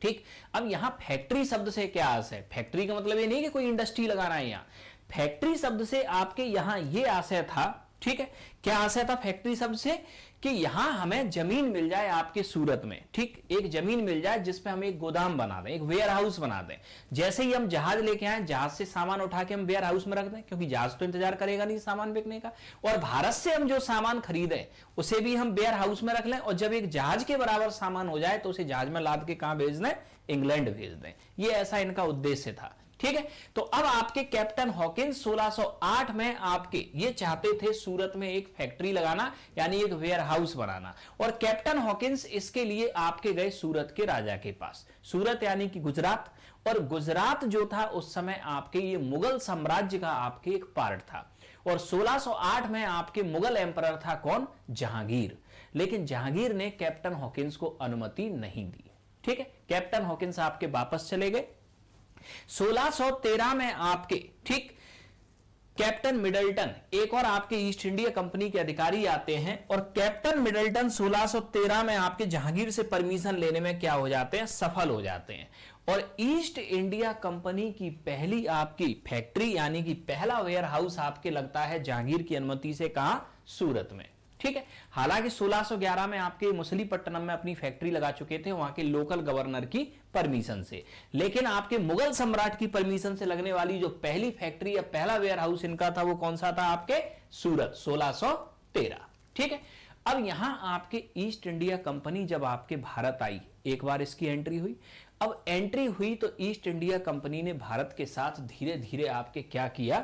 ठीक। अब यहां फैक्ट्री शब्द से क्या आशय है? फैक्ट्री का मतलब ये नहीं कि कोई इंडस्ट्री लगाना है, यहां फैक्ट्री शब्द से आपके यहां ये आशय था, ठीक है। क्या आशय था फैक्ट्री शब्द से? कि यहां हमें जमीन मिल जाए आपके सूरत में, ठीक, एक जमीन मिल जाए जिसपे हम एक गोदाम बना दें, एक वेयर हाउस बना दें। जैसे ही हम जहाज लेके आए, जहाज से सामान उठा के हम वेयर हाउस में रख दें, क्योंकि जहाज तो इंतजार करेगा नहीं सामान बिकने का, और भारत से हम जो सामान खरीदें उसे भी हम वेयर हाउस में रख लें, और जब एक जहाज के बराबर सामान हो जाए तो उसे जहाज में लाद के कहां भेज दें? इंग्लैंड भेज दें। ये ऐसा इनका उद्देश्य था, ठीक है। तो अब आपके कैप्टन हॉकिंस 1608 में आपके ये चाहते थे सूरत में एक फैक्ट्री लगाना, यानी एक वेयर हाउस बनाना, और कैप्टन हॉकिंस इसके लिए आपके गए सूरत के राजा के पास। सूरत यानी कि गुजरात, और गुजरात जो था उस समय आपके ये मुगल साम्राज्य का आपके एक पार्ट था, और 1608 में आपके मुगल एम्परर था कौन? जहांगीर। लेकिन जहांगीर ने कैप्टन हॉकिंस को अनुमति नहीं दी, ठीक है। कैप्टन हॉकिंस आपके वापस चले गए। 1613 में आपके, ठीक, कैप्टन मिडल्टन एक और आपके ईस्ट इंडिया कंपनी के अधिकारी आते हैं, और कैप्टन मिडल्टन 1613 में आपके जहांगीर से परमिशन लेने में क्या हो जाते हैं? सफल हो जाते हैं, और ईस्ट इंडिया कंपनी की पहली आपकी फैक्ट्री यानी कि पहला वेयर हाउस आपके लगता है जहांगीर की अनुमति से कहां? सूरत में, ठीक है। हालांकि 1611 में आपके मछलीपट्टनम में अपनी फैक्ट्री लगा चुके थे वहां के लोकल गवर्नर की परमिशन से, लेकिन आपके मुगल सम्राट की परमिशन से लगने वाली जो पहली फैक्ट्री या पहला वेयर हाउस इनका था वो कौन सा था? आपके सूरत, 1613, ठीक है। अब यहां आपके ईस्ट इंडिया कंपनी जब आपके भारत आई, एक बार इसकी एंट्री हुई। अब एंट्री हुई तो ईस्ट इंडिया कंपनी ने भारत के साथ धीरे धीरे आपके क्या किया?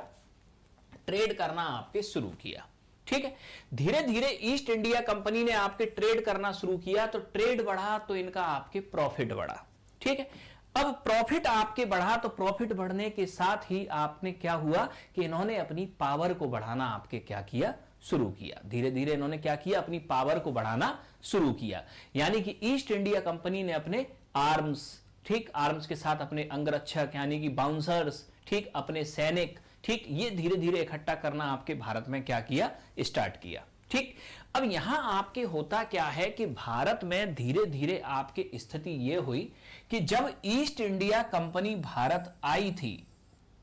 ट्रेड करना आपके शुरू किया, ठीक है। धीरे धीरे ईस्ट इंडिया कंपनी ने आपके ट्रेड करना शुरू किया, तो ट्रेड बढ़ा तो इनका आपके प्रॉफिट बढ़ा, ठीक है। अब प्रॉफिट आपके बढ़ा तो प्रॉफिट बढ़ने के साथ ही आपने क्या हुआ कि इन्होंने अपनी पावर को बढ़ाना आपके क्या किया? शुरू किया। धीरे धीरे इन्होंने क्या किया? अपनी पावर को बढ़ाना शुरू किया, यानी कि ईस्ट इंडिया कंपनी ने अपने आर्म्स, ठीक, आर्म्स के साथ अपने अंगरक्षक यानी कि बाउंसर्स, ठीक, अपने सैनिक, ठीक, ये धीरे धीरे इकट्ठा करना आपके भारत में क्या किया? स्टार्ट किया, ठीक। अब यहां आपके होता क्या है कि भारत में धीरे धीरे आपकी स्थिति यह हुई कि जब ईस्ट इंडिया कंपनी भारत आई थी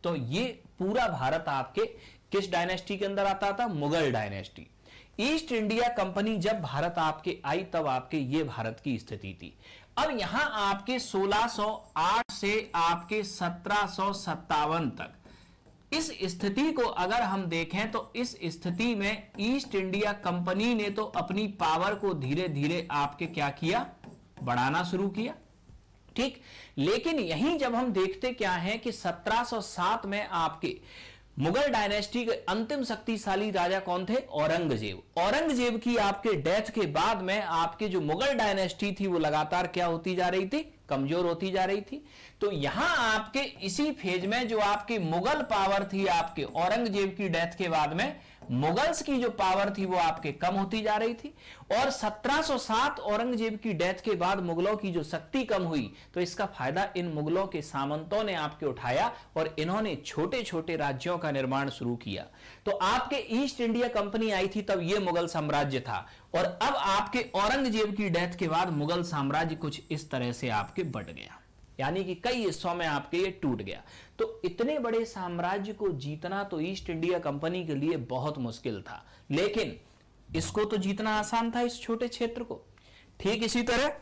तो ये पूरा भारत आपके किस डायनेस्टी के अंदर आता था? Mughal dynasty. East India company जब भारत आपके आई तब आपके ये भारत की स्थिति थी। अब यहां आपके 1608 से आपके 1757 तक इस स्थिति को अगर हम देखें तो इस स्थिति में ईस्ट इंडिया कंपनी ने तो अपनी पावर को धीरे धीरे आपके क्या किया? बढ़ाना शुरू किया। ठीक। लेकिन यहीं जब हम देखते क्या है कि 1707 में आपके मुगल डायनेस्टी के अंतिम शक्तिशाली राजा कौन थे? औरंगजेब। औरंगजेब की आपके डेथ के बाद में आपके जो मुगल डायनेस्टी थी वो लगातार क्या होती जा रही थी? कमजोर होती जा रही थी। तो यहां आपके इसी फेज में जो आपकी मुगल पावर थी आपके औरंगजेब की डेथ के बाद में मुगल्स की जो पावर थी वो आपके कम होती जा रही थी। और 1707 औरंगजेब की डेथ के बाद मुगलों की जो शक्ति कम हुई तो इसका फायदा इन मुगलों के सामंतों ने आपके उठाया और इन्होंने छोटे छोटे राज्यों का निर्माण शुरू किया। तो आपके ईस्ट इंडिया कंपनी आई थी तब यह मुगल साम्राज्य था और अब आपके औरंगजेब की डेथ के बाद मुगल साम्राज्य कुछ इस तरह से आपके बट गया, यानी कि कई हिस्सों में आपके ये टूट गया। तो इतने बड़े साम्राज्य को जीतना तो ईस्ट इंडिया कंपनी के लिए बहुत मुश्किल था, लेकिन इसको तो जीतना आसान था, इस छोटे क्षेत्र को। ठीक इसी तरह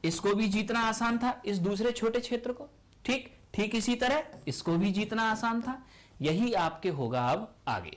इसको भी जीतना आसान था, इस दूसरे छोटे क्षेत्र को। ठीक ठीक इसी तरह इसको भी जीतना आसान था। यही आपके होगा अब आगे।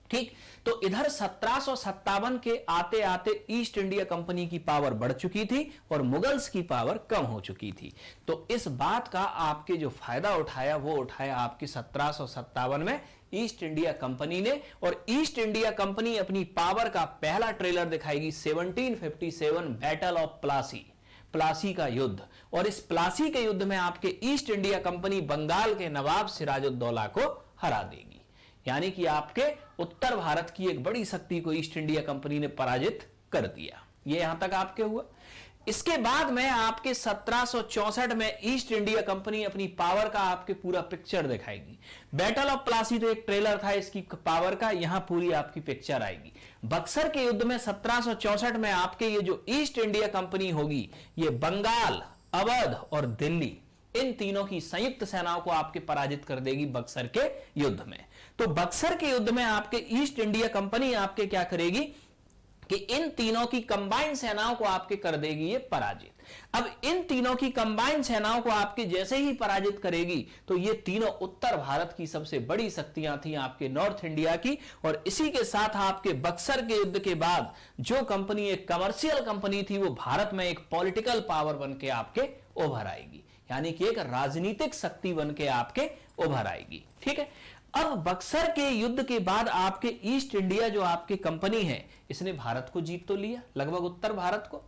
ठीक। तो इधर 1757 के आते आते ईस्ट इंडिया कंपनी की पावर बढ़ चुकी थी और मुगल्स की पावर कम हो चुकी थी। तो इस बात का आपके जो फायदा उठाया वो उठाया आपकी 1757 में ईस्ट इंडिया कंपनी ने। और ईस्ट इंडिया कंपनी अपनी पावर का पहला ट्रेलर दिखाएगी 1757 बैटल ऑफ प्लासी, प्लासी का युद्ध। और इस प्लासी के युद्ध में आपके ईस्ट इंडिया कंपनी बंगाल के नवाब सिराजुद्दौला को हरा देगी, यानी कि आपके उत्तर भारत की एक बड़ी शक्ति को ईस्ट इंडिया कंपनी ने पराजित कर दिया। ये यहां तक आपके हुआ। इसके बाद में आपके 1764 में ईस्ट इंडिया कंपनी अपनी पावर का आपके पूरा पिक्चर दिखाएगी। बैटल ऑफ प्लासी तो एक ट्रेलर था इसकी पावर का, यहां पूरी आपकी पिक्चर आएगी। बक्सर के युद्ध में 1764 में आपके ये जो ईस्ट इंडिया कंपनी होगी ये बंगाल, अवध और दिल्ली इन तीनों की संयुक्त सेनाओं को आपके पराजित कर देगी बक्सर के युद्ध में। तो बक्सर के युद्ध में आपके ईस्ट इंडिया कंपनी आपके क्या करेगी कि इन तीनों की कंबाइंड सेनाओं को आपके कर देगी ये पराजित। अब इन तीनों की कंबाइंड सेनाओं को आपके जैसे ही पराजित करेगी तो ये तीनों उत्तर भारत की सबसे बड़ी शक्तियां थी आपके नॉर्थ इंडिया की। और इसी के साथ आपके बक्सर के युद्ध के बाद जो कंपनी एक कमर्शियल कंपनी थी वो भारत में एक पॉलिटिकल पावर बन के आपके उभर आएगी, यानी कि एक राजनीतिक शक्ति बन के आपके उभर आएगी। ठीक है। अब बक्सर के युद्ध के बाद आपके ईस्ट इंडिया जो आपकी कंपनी है इसने भारत को जीत तो लिया, लगभग उत्तर भारत को।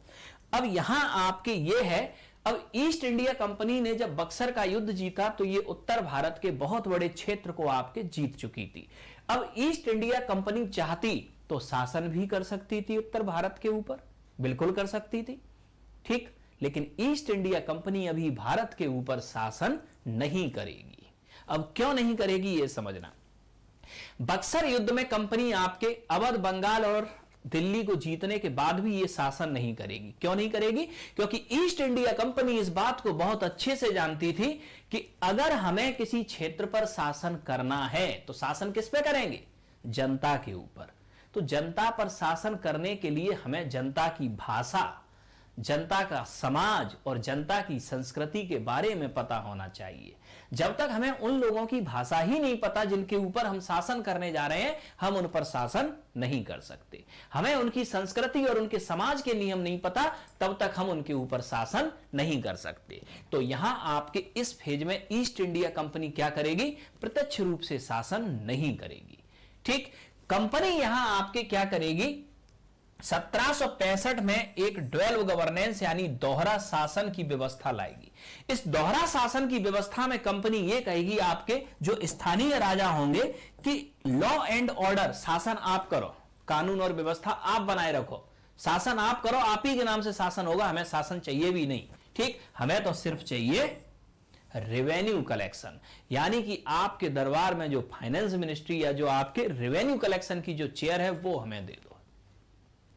अब यहां आपके ये है, अब ईस्ट इंडिया कंपनी ने जब बक्सर का युद्ध जीता तो ये उत्तर भारत के बहुत बड़े क्षेत्र को आपके जीत चुकी थी। अब ईस्ट इंडिया कंपनी चाहती तो शासन भी कर सकती थी उत्तर भारत के ऊपर, बिल्कुल कर सकती थी। ठीक। लेकिन ईस्ट इंडिया कंपनी अभी भारत के ऊपर शासन नहीं करेगी। अब क्यों नहीं करेगी यह समझना। बक्सर युद्ध में कंपनी आपके अवध, बंगाल और दिल्ली को जीतने के बाद भी यह शासन नहीं करेगी। क्यों नहीं करेगी? क्योंकि ईस्ट इंडिया कंपनी इस बात को बहुत अच्छे से जानती थी कि अगर हमें किसी क्षेत्र पर शासन करना है तो शासन किस पे करेंगे? जनता के ऊपर। तो जनता पर शासन करने के लिए हमें जनता की भाषा, जनता का समाज और जनता की संस्कृति के बारे में पता होना चाहिए। जब तक हमें उन लोगों की भाषा ही नहीं पता जिनके ऊपर हम शासन करने जा रहे हैं, हम उन पर शासन नहीं कर सकते। हमें उनकी संस्कृति और उनके समाज के नियम नहीं पता, तब तक हम उनके ऊपर शासन नहीं कर सकते। तो यहां आपके इस फेज में ईस्ट इंडिया कंपनी क्या करेगी? प्रत्यक्ष रूप से शासन नहीं करेगी। ठीक। कंपनी यहां आपके क्या करेगी? 1765 में एक ड्वेल गवर्नेंस यानी दोहरा शासन की व्यवस्था लाएगी। इस दोहरा शासन की व्यवस्था में कंपनी यह कहेगी आपके जो स्थानीय राजा होंगे कि लॉ एंड ऑर्डर, शासन आप करो, कानून और व्यवस्था आप बनाए रखो, शासन आप करो, आप ही के नाम से शासन होगा, हमें शासन चाहिए भी नहीं। ठीक। हमें तो सिर्फ चाहिए रेवेन्यू कलेक्शन, यानी कि आपके दरबार में जो फाइनेंस मिनिस्ट्री या जो आपके रेवेन्यू कलेक्शन की जो चेयर है वो हमें दे दो।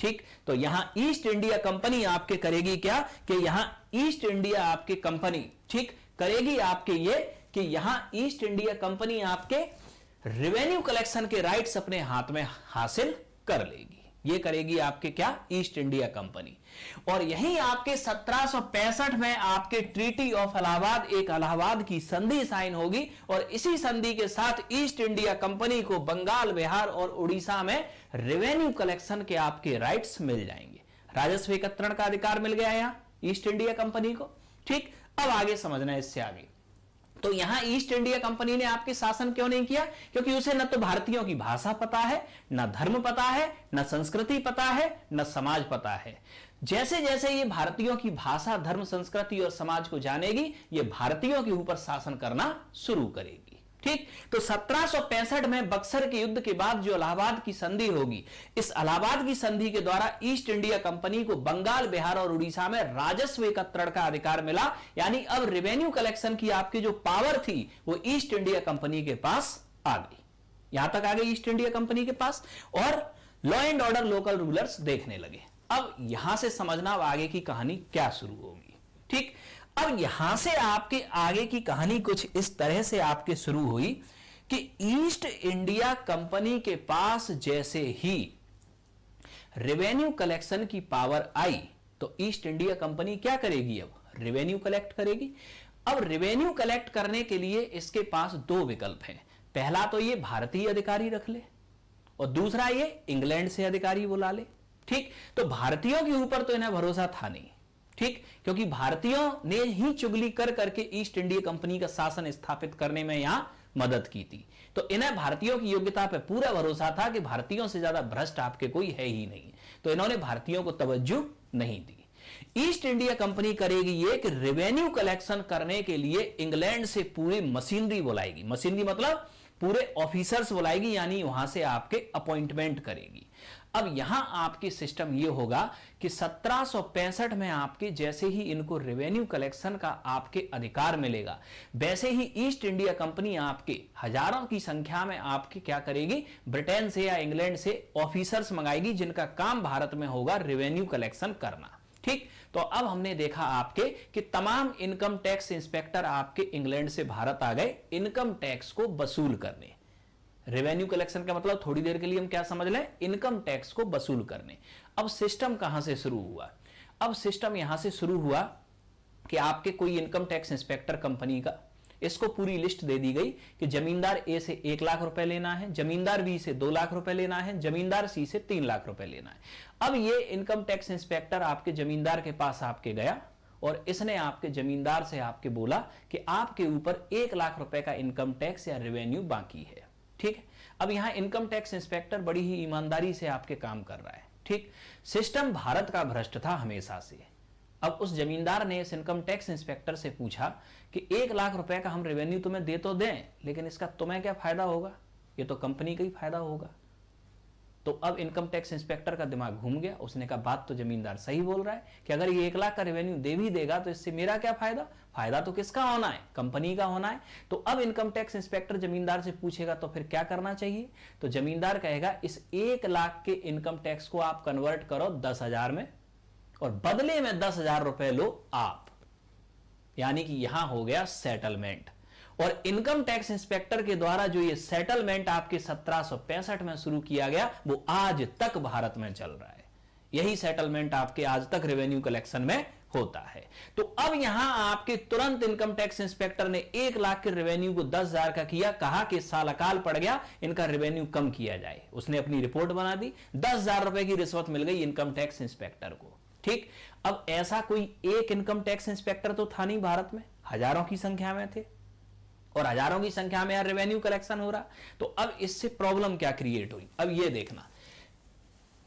ठीक, तो यहां ईस्ट इंडिया कंपनी आपके करेगी क्या कि यहां ईस्ट इंडिया आपकी कंपनी ठीक करेगी आपके ये कि यहां ईस्ट इंडिया कंपनी आपके रेवेन्यू कलेक्शन के राइट्स अपने हाथ में हासिल कर लेगी। ये करेगी आपके क्या, ईस्ट इंडिया कंपनी। और यही आपके 1765 में आपके ट्रीटी ऑफ इलाहाबाद, एक इलाहाबाद की संधि साइन होगी और इसी संधि के साथ ईस्ट इंडिया कंपनी को बंगाल, बिहार और उड़ीसा में रेवेन्यू कलेक्शन के आपके राइट्स मिल जाएंगे। राजस्व एकत्रण का अधिकार मिल गया यहां ईस्ट इंडिया कंपनी को। ठीक, अब आगे समझना है इससे आगे। तो यहां ईस्ट इंडिया कंपनी ने आपके शासन क्यों नहीं किया? क्योंकि उसे न तो भारतीयों की भाषा पता है, न धर्म पता है, न संस्कृति पता है, न समाज पता है। जैसे जैसे ये भारतीयों की भाषा, धर्म, संस्कृति और समाज को जानेगी, ये भारतीयों के ऊपर शासन करना शुरू करेगी। ठीक, तो 1765 में बक्सर के युद्ध के बाद जो इलाहाबाद की संधि होगी, इस इलाहाबाद की संधि के द्वारा ईस्ट इंडिया कंपनी को बंगाल, बिहार और उड़ीसा में राजस्व एकत्रण का अधिकार मिला। यानी अब रेवेन्यू कलेक्शन की आपकी जो पावर थी वो ईस्ट इंडिया कंपनी के पास आ गई। यहां तक आ गई ईस्ट इंडिया कंपनी के पास और law and order, local rulers देखने लगे। अब यहां से समझना अब आगे की कहानी क्या शुरू होगी। ठीक, अब यहां से आपके आगे की कहानी कुछ इस तरह से आपके शुरू हुई कि ईस्ट इंडिया कंपनी के पास जैसे ही रेवेन्यू कलेक्शन की पावर आई तो ईस्ट इंडिया कंपनी क्या करेगी, अब रेवेन्यू कलेक्ट करेगी। अब रेवेन्यू कलेक्ट करने के लिए इसके पास दो विकल्प हैं। पहला तो ये भारतीय अधिकारी रख ले और दूसरा ये इंग्लैंड से अधिकारी बुला ले। ठीक, तो भारतीयों के ऊपर तो इन्हें भरोसा था नहीं। ठीक, क्योंकि भारतीयों ने ही चुगली कर करके ईस्ट इंडिया कंपनी का शासन स्थापित करने में यहां मदद की थी, तो इन्हें भारतीयों की योग्यता पर पूरा भरोसा था कि भारतीयों से ज्यादा भ्रष्ट आपके कोई है ही नहीं, तो इन्होंने भारतीयों को तवज्जो नहीं दी। ईस्ट इंडिया कंपनी करेगी ये कि रेवेन्यू कलेक्शन करने के लिए इंग्लैंड से पूरी मशीनरी बुलाएगी। मशीनरी मतलब पूरे ऑफिसर्स बुलाएगी, यानी वहां से आपके अपॉइंटमेंट करेगी। अब यहां आपकी सिस्टम यह होगा कि 1765 में आपके जैसे ही इनको रेवेन्यू कलेक्शन का आपके अधिकार मिलेगा, वैसे ही ईस्ट इंडिया कंपनी आपके हजारों की संख्या में आपके क्या करेगी, ब्रिटेन से या इंग्लैंड से ऑफिसर्स मंगाएगी जिनका काम भारत में होगा रेवेन्यू कलेक्शन करना। ठीक, तो अब हमने देखा आपके कि तमाम इनकम टैक्स इंस्पेक्टर आपके इंग्लैंड से भारत आ गए इनकम टैक्स को वसूल करने। रेवेन्यू कलेक्शन का मतलब थोड़ी देर के लिए हम क्या समझ लें, इनकम टैक्स को वसूल करने। अब सिस्टम कहां से शुरू हुआ? अब सिस्टम यहां से शुरू हुआ कि आपके कोई इनकम टैक्स इंस्पेक्टर कंपनी का, इसको पूरी लिस्ट दे दी गई कि जमींदार ए से 1 लाख रुपए लेना है, जमींदार बी से 2 लाख रुपए लेना है, जमींदार सी से 3 लाख रुपए लेना है। अब ये इनकम टैक्स इंस्पेक्टर आपके जमींदार के पास आपके गया और इसने आपके जमींदार से आपके बोला कि आपके ऊपर 1 लाख रुपए का इनकम टैक्स या रेवेन्यू बाकी है। ठीक है, अब यहां इनकम टैक्स इंस्पेक्टर बड़ी ही ईमानदारी से आपके काम कर रहा है। ठीक, सिस्टम भारत का भ्रष्ट था हमेशा से। अब उस जमींदार ने इस इनकम टैक्स इंस्पेक्टर से पूछा कि 1 लाख रुपए का हम रेवेन्यू तुम्हें दे तो दें, लेकिन इसका तुम्हें क्या फायदा होगा, ये तो कंपनी का ही फायदा होगा। तो अब इनकम टैक्स इंस्पेक्टर का दिमाग घूम गया, उसने कहा बात तो जमींदार सही बोल रहा है कि अगर ये 1 लाख का रेवेन्यू दे भी देगा तो इससे मेरा क्या फायदा, फायदा तो किसका होना है, कंपनी का होना है। तो अब इनकम टैक्स इंस्पेक्टर जमींदार से पूछेगा तो फिर क्या करना चाहिए, तो जमींदार कहेगा इस 1 लाख के इनकम टैक्स को आप कन्वर्ट करो 10,000 में और बदले में 10,000 रुपए लो आप, यानी कि यहां हो गया सेटलमेंट। और इनकम टैक्स इंस्पेक्टर के द्वारा जो ये सेटलमेंट आपके 1765 में शुरू किया गया वो आज तक भारत में चल रहा है। यही सेटलमेंट आपके आज तक रेवेन्यू कलेक्शन में होता है। तो अब यहां आपके तुरंत इनकम टैक्स इंस्पेक्टर ने 1 लाख के रेवेन्यू को 10,000 का किया, कहा कि साल अकाल पड़ गया, इनका रेवेन्यू कम किया जाए। उसने अपनी रिपोर्ट बना दी, 10,000 रुपए की रिश्वत मिल गई इनकम टैक्स इंस्पेक्टर को। ठीक, अब ऐसा कोई एक इनकम टैक्स इंस्पेक्टर तो था नहीं भारत में, हजारों की संख्या में थे और हजारों की संख्या में यार रेवेन्यू कलेक्शन हो रहा। तो अब इससे प्रॉब्लम क्या क्रिएट हुई, अब ये देखना,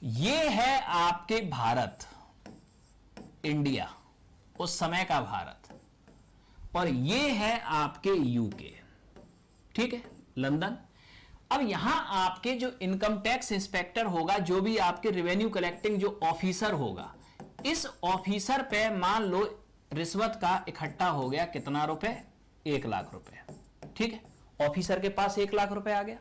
ये है आपके भारत, इंडिया, उस समय का भारत, और ये है आपके यूके, ठीक है, लंदन। अब यहां आपके जो इनकम टैक्स इंस्पेक्टर होगा, जो भी आपके रेवेन्यू कलेक्टिंग जो ऑफिसर होगा, इस ऑफिसर पे मान लो रिश्वत का इकट्ठा हो गया कितना रुपए, 1 लाख रुपए। ठीक है, ऑफिसर के पास 1 लाख रुपए आ गया।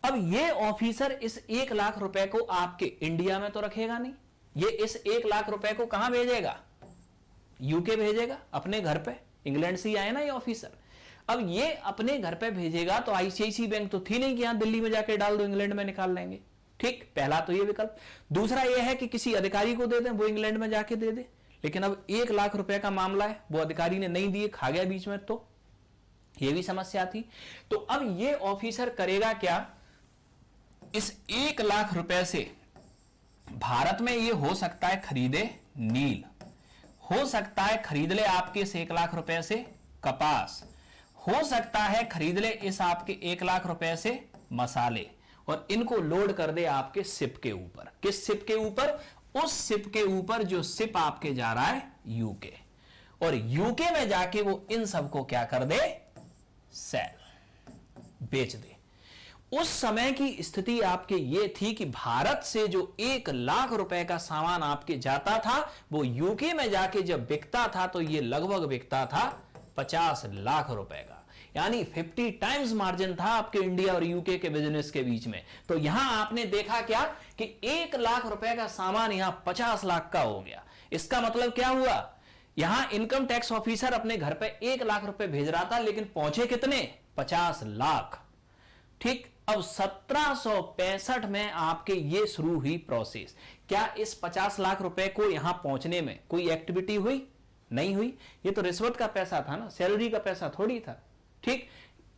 अब ये ऑफिसर इस 1 लाख रुपए को आपके इंडिया में तो रखेगा नहीं, ये इस 1 लाख रुपए को कहां भेजेगा? यूके भेजेगा, अपने घर पे। इंग्लैंड से ही आए ना ये ऑफिसर। अब ये अपने घर पे भेजेगा तो आईसीआईसी बैंक तो थी नहीं कि यहां दिल्ली में जाके डाल दो, इंग्लैंड में निकाल लेंगे। ठीक, पहला तो ये विकल्प। दूसरा ये है कि किसी अधिकारी को दे दें, वो इंग्लैंड में जाके दे दे। लेकिन अब 1 लाख रुपए का मामला है, वो अधिकारी ने नहीं दिए, खा गया बीच में, तो ये भी समस्या थी। तो अब ये ऑफिसर करेगा क्या? इस 1 लाख रुपए से भारत में ये हो सकता है खरीदे नील, हो सकता है खरीद ले आपके इस 1 लाख रुपए से कपास, हो सकता है खरीद ले इस आपके 1 लाख रुपए से मसाले, और इनको लोड कर दे आपके शिप के ऊपर। किस शिप के ऊपर? उस शिप के ऊपर जो शिप आपके जा रहा है यूके, और यूके में जाके वो इन सबको क्या कर दे? सेल, बेच दे। उस समय की स्थिति आपके ये थी कि भारत से जो 1 लाख रुपए का सामान आपके जाता था, वो यूके में जाके जब बिकता था तो ये लगभग बिकता था 50 लाख रुपए का, यानी 50 टाइम्स मार्जिन था आपके इंडिया और यूके के बिजनेस के बीच में। तो यहां आपने देखा क्या कि 1 लाख रुपए का सामान यहां 50 लाख का हो गया। इसका मतलब क्या हुआ? यहां इनकम टैक्स ऑफिसर अपने घर पे 1 लाख रुपए भेज रहा था, लेकिन पहुंचे कितने? 50 लाख। ठीक, अब 1765 में आपके ये शुरू हुई प्रोसेस। क्या इस 50 लाख रुपए को यहां पहुंचने में कोई एक्टिविटी हुई? नहीं हुई। ये तो रिश्वत का पैसा था ना, सैलरी का पैसा थोड़ी था। ठीक,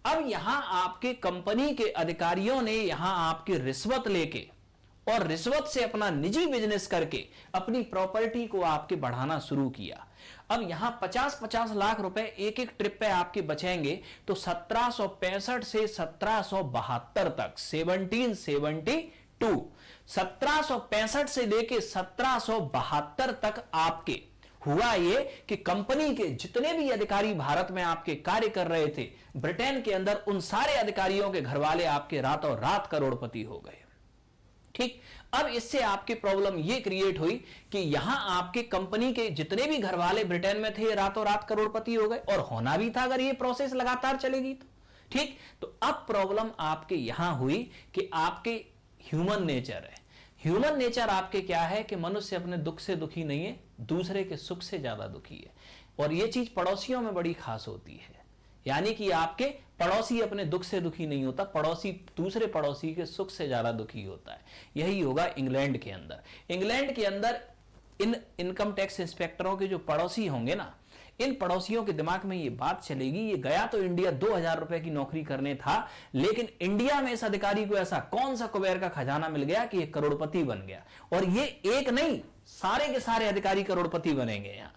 अब यहां आपके कंपनी के अधिकारियों ने यहां आपकी रिश्वत लेके और रिश्वत से अपना निजी बिजनेस करके अपनी प्रॉपर्टी को आपके बढ़ाना शुरू किया। अब यहां 50-50 लाख रुपए एक एक ट्रिप पे आपके बचेंगे, तो 1765 से 1772 तक 1765 से लेके 1772 तक आपके हुआ ये कि कंपनी के जितने भी अधिकारी भारत में आपके कार्य कर रहे थे ब्रिटेन के अंदर, उन सारे अधिकारियों के घरवाले आपके रातों रात करोड़पति हो गए। ठीक, अब इससे आपकी प्रॉब्लम ये क्रिएट हुई कि यहां आपके कंपनी के जितने भी घरवाले ब्रिटेन में थे रातों रात करोड़पति हो गए, और होना भी था अगर ये प्रोसेस लगातार चलेगी तो। ठीक, तो अब प्रॉब्लम आपके यहां हुई कि आपके ह्यूमन नेचर है। ह्यूमन नेचर आपके क्या है कि मनुष्य अपने दुख से दुखी नहीं है, दूसरे के सुख से ज्यादा दुखी है। और यह चीज पड़ोसियों में बड़ी खास होती है, यानी कि आपके पड़ोसी अपने दुख से दुखी नहीं होता, पड़ोसी दूसरे पड़ोसी के सुख से ज्यादा दुखी होता है। यही होगा इंग्लैंड के अंदर। इंग्लैंड के अंदर इन इनकम टैक्स इंस्पेक्टरों के जो पड़ोसी होंगे ना, इन पड़ोसियों के दिमाग में ये बात चलेगी, ये गया तो इंडिया 2000 रुपए की नौकरी करने था, लेकिन इंडिया में इस अधिकारी को ऐसा कौन सा कुबेर का खजाना मिल गया कि ये करोड़पति बन गया। और ये एक नहीं, सारे के सारे अधिकारी करोड़पति बनेंगे यहां।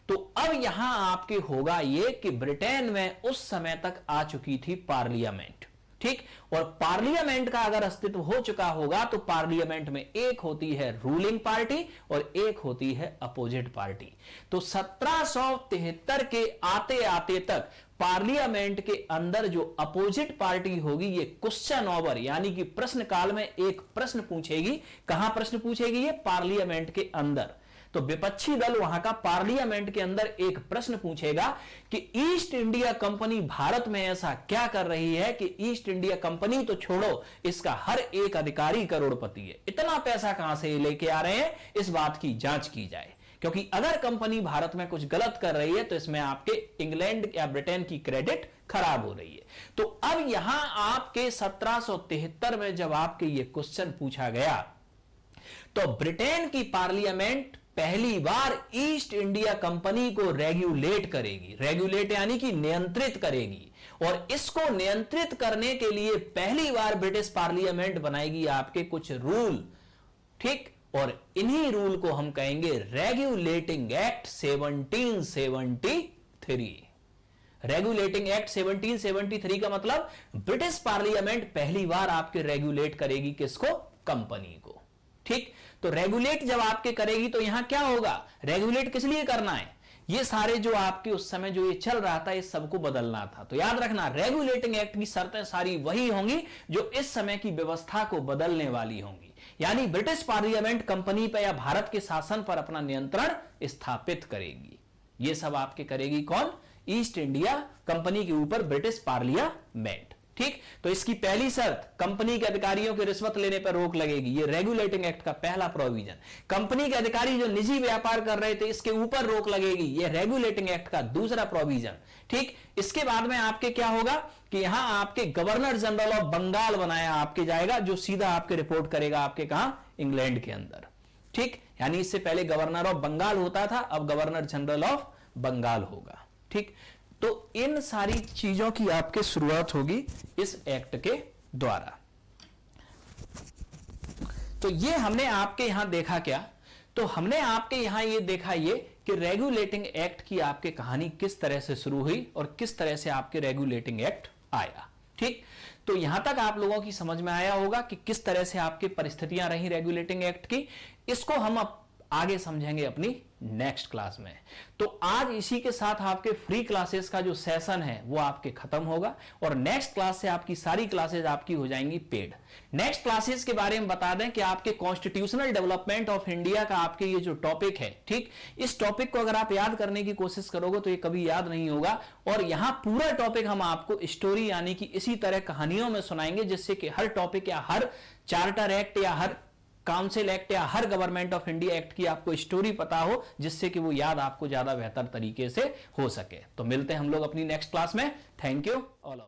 तो अब यहां आपके होगा ये कि ब्रिटेन में उस समय तक आ चुकी थी पार्लियामेंट। ठीक, और पार्लियामेंट का अगर अस्तित्व हो चुका होगा तो पार्लियामेंट में एक होती है रूलिंग पार्टी और एक होती है अपोजिट पार्टी। तो 1773 के आते आते तक पार्लियामेंट के अंदर जो अपोजिट पार्टी होगी, ये क्वेश्चन ओवर यानी कि प्रश्न काल में एक प्रश्न पूछेगी। कहां प्रश्न पूछेगी? ये पार्लियामेंट के अंदर। तो विपक्षी दल वहां का पार्लियामेंट के अंदर एक प्रश्न पूछेगा कि ईस्ट इंडिया कंपनी भारत में ऐसा क्या कर रही है कि ईस्ट इंडिया कंपनी तो छोड़ो, इसका हर एक अधिकारी करोड़पति है। इतना पैसा कहां से लेके आ रहे हैं, इस बात की जांच की जाए। क्योंकि अगर कंपनी भारत में कुछ गलत कर रही है तो इसमें आपके इंग्लैंड या ब्रिटेन की क्रेडिट खराब हो रही है। तो अब यहां आपके 1773 में जब आपके ये क्वेश्चन पूछा गया तो ब्रिटेन की पार्लियामेंट पहली बार ईस्ट इंडिया कंपनी को रेगुलेट करेगी। रेगुलेट यानी कि नियंत्रित करेगी, और इसको नियंत्रित करने के लिए पहली बार ब्रिटिश पार्लियामेंट बनाएगी आपके कुछ रूल। ठीक, और इन्हीं रूल को हम कहेंगे रेगुलेटिंग एक्ट 1773। रेगुलेटिंग एक्ट 1773 का मतलब ब्रिटिश पार्लियामेंट पहली बार आपके रेगुलेट करेगी किसको? कंपनी को। ठीक, तो रेगुलेट जब आपके करेगी तो यहां क्या होगा? रेगुलेट किस लिए करना है? ये सारे जो आपके उस समय जो ये चल रहा था, इस सबको बदलना था। तो याद रखना, रेगुलेटिंग एक्ट की शर्तें सारी वही होंगी जो इस समय की व्यवस्था को बदलने वाली होंगी। यानी ब्रिटिश पार्लियामेंट कंपनी पर या भारत के शासन पर अपना नियंत्रण स्थापित करेगी। ये सब आपके करेगी कौन? ईस्ट इंडिया कंपनी के ऊपर ब्रिटिश पार्लियामेंट। ठीक, तो इसकी पहली शर्त, कंपनी के अधिकारियों के रिश्वत लेने पर रोक लगेगी। ये रेगुलेटिंग एक्ट का पहला प्रोविजन। कंपनी के अधिकारी जो निजी व्यापार कर रहे थे इसके ऊपर रोक लगेगी, ये रेगुलेटिंग एक्ट का दूसरा प्रोविजन। ठीक, इसके बाद में आपके क्या होगा कि यहां आपके गवर्नर जनरल ऑफ बंगाल बनाया आपके जाएगा, जो सीधा आपके रिपोर्ट करेगा आपके कहां, इंग्लैंड के अंदर। ठीक, यानी इससे पहले गवर्नर ऑफ बंगाल होता था, अब गवर्नर जनरल ऑफ बंगाल होगा। ठीक, तो इन सारी चीजों की आपके शुरुआत होगी इस एक्ट के द्वारा। तो ये हमने आपके यहां देखा क्या, तो हमने आपके यहां ये देखा ये कि रेगुलेटिंग एक्ट की आपके कहानी किस तरह से शुरू हुई और किस तरह से आपके रेगुलेटिंग एक्ट आया। ठीक, तो यहां तक आप लोगों की समझ में आया होगा कि किस तरह से आपकी परिस्थितियां रही रेगुलेटिंग एक्ट की। इसको हम अब आगे समझेंगे अपनी नेक्स्ट क्लास में। तो आज इसी के साथ आपके फ्री क्लासेस का जो सेशन है वो आपके खत्म होगा और नेक्स्ट क्लास से आपकी सारी क्लासेस आपकी हो जाएंगी पेड। नेक्स्ट क्लासेस के बारे में बता दें कि आपके कॉन्स्टिट्यूशनल डेवलपमेंट ऑफ इंडिया का आपके ये जो टॉपिक है, ठीक, इस टॉपिक को अगर आप याद करने की कोशिश करोगे तो ये कभी याद नहीं होगा। और यहां पूरा टॉपिक हम आपको स्टोरी यानी कि इसी तरह कहानियों में सुनाएंगे, जिससे कि हर टॉपिक या हर चार्टर एक्ट या हर काउंसिल एक्ट या हर गवर्नमेंट ऑफ इंडिया एक्ट की आपको स्टोरी पता हो, जिससे कि वो याद आपको ज्यादा बेहतर तरीके से हो सके। तो मिलते हैं हम लोग अपनी नेक्स्ट क्लास में। Thank you all.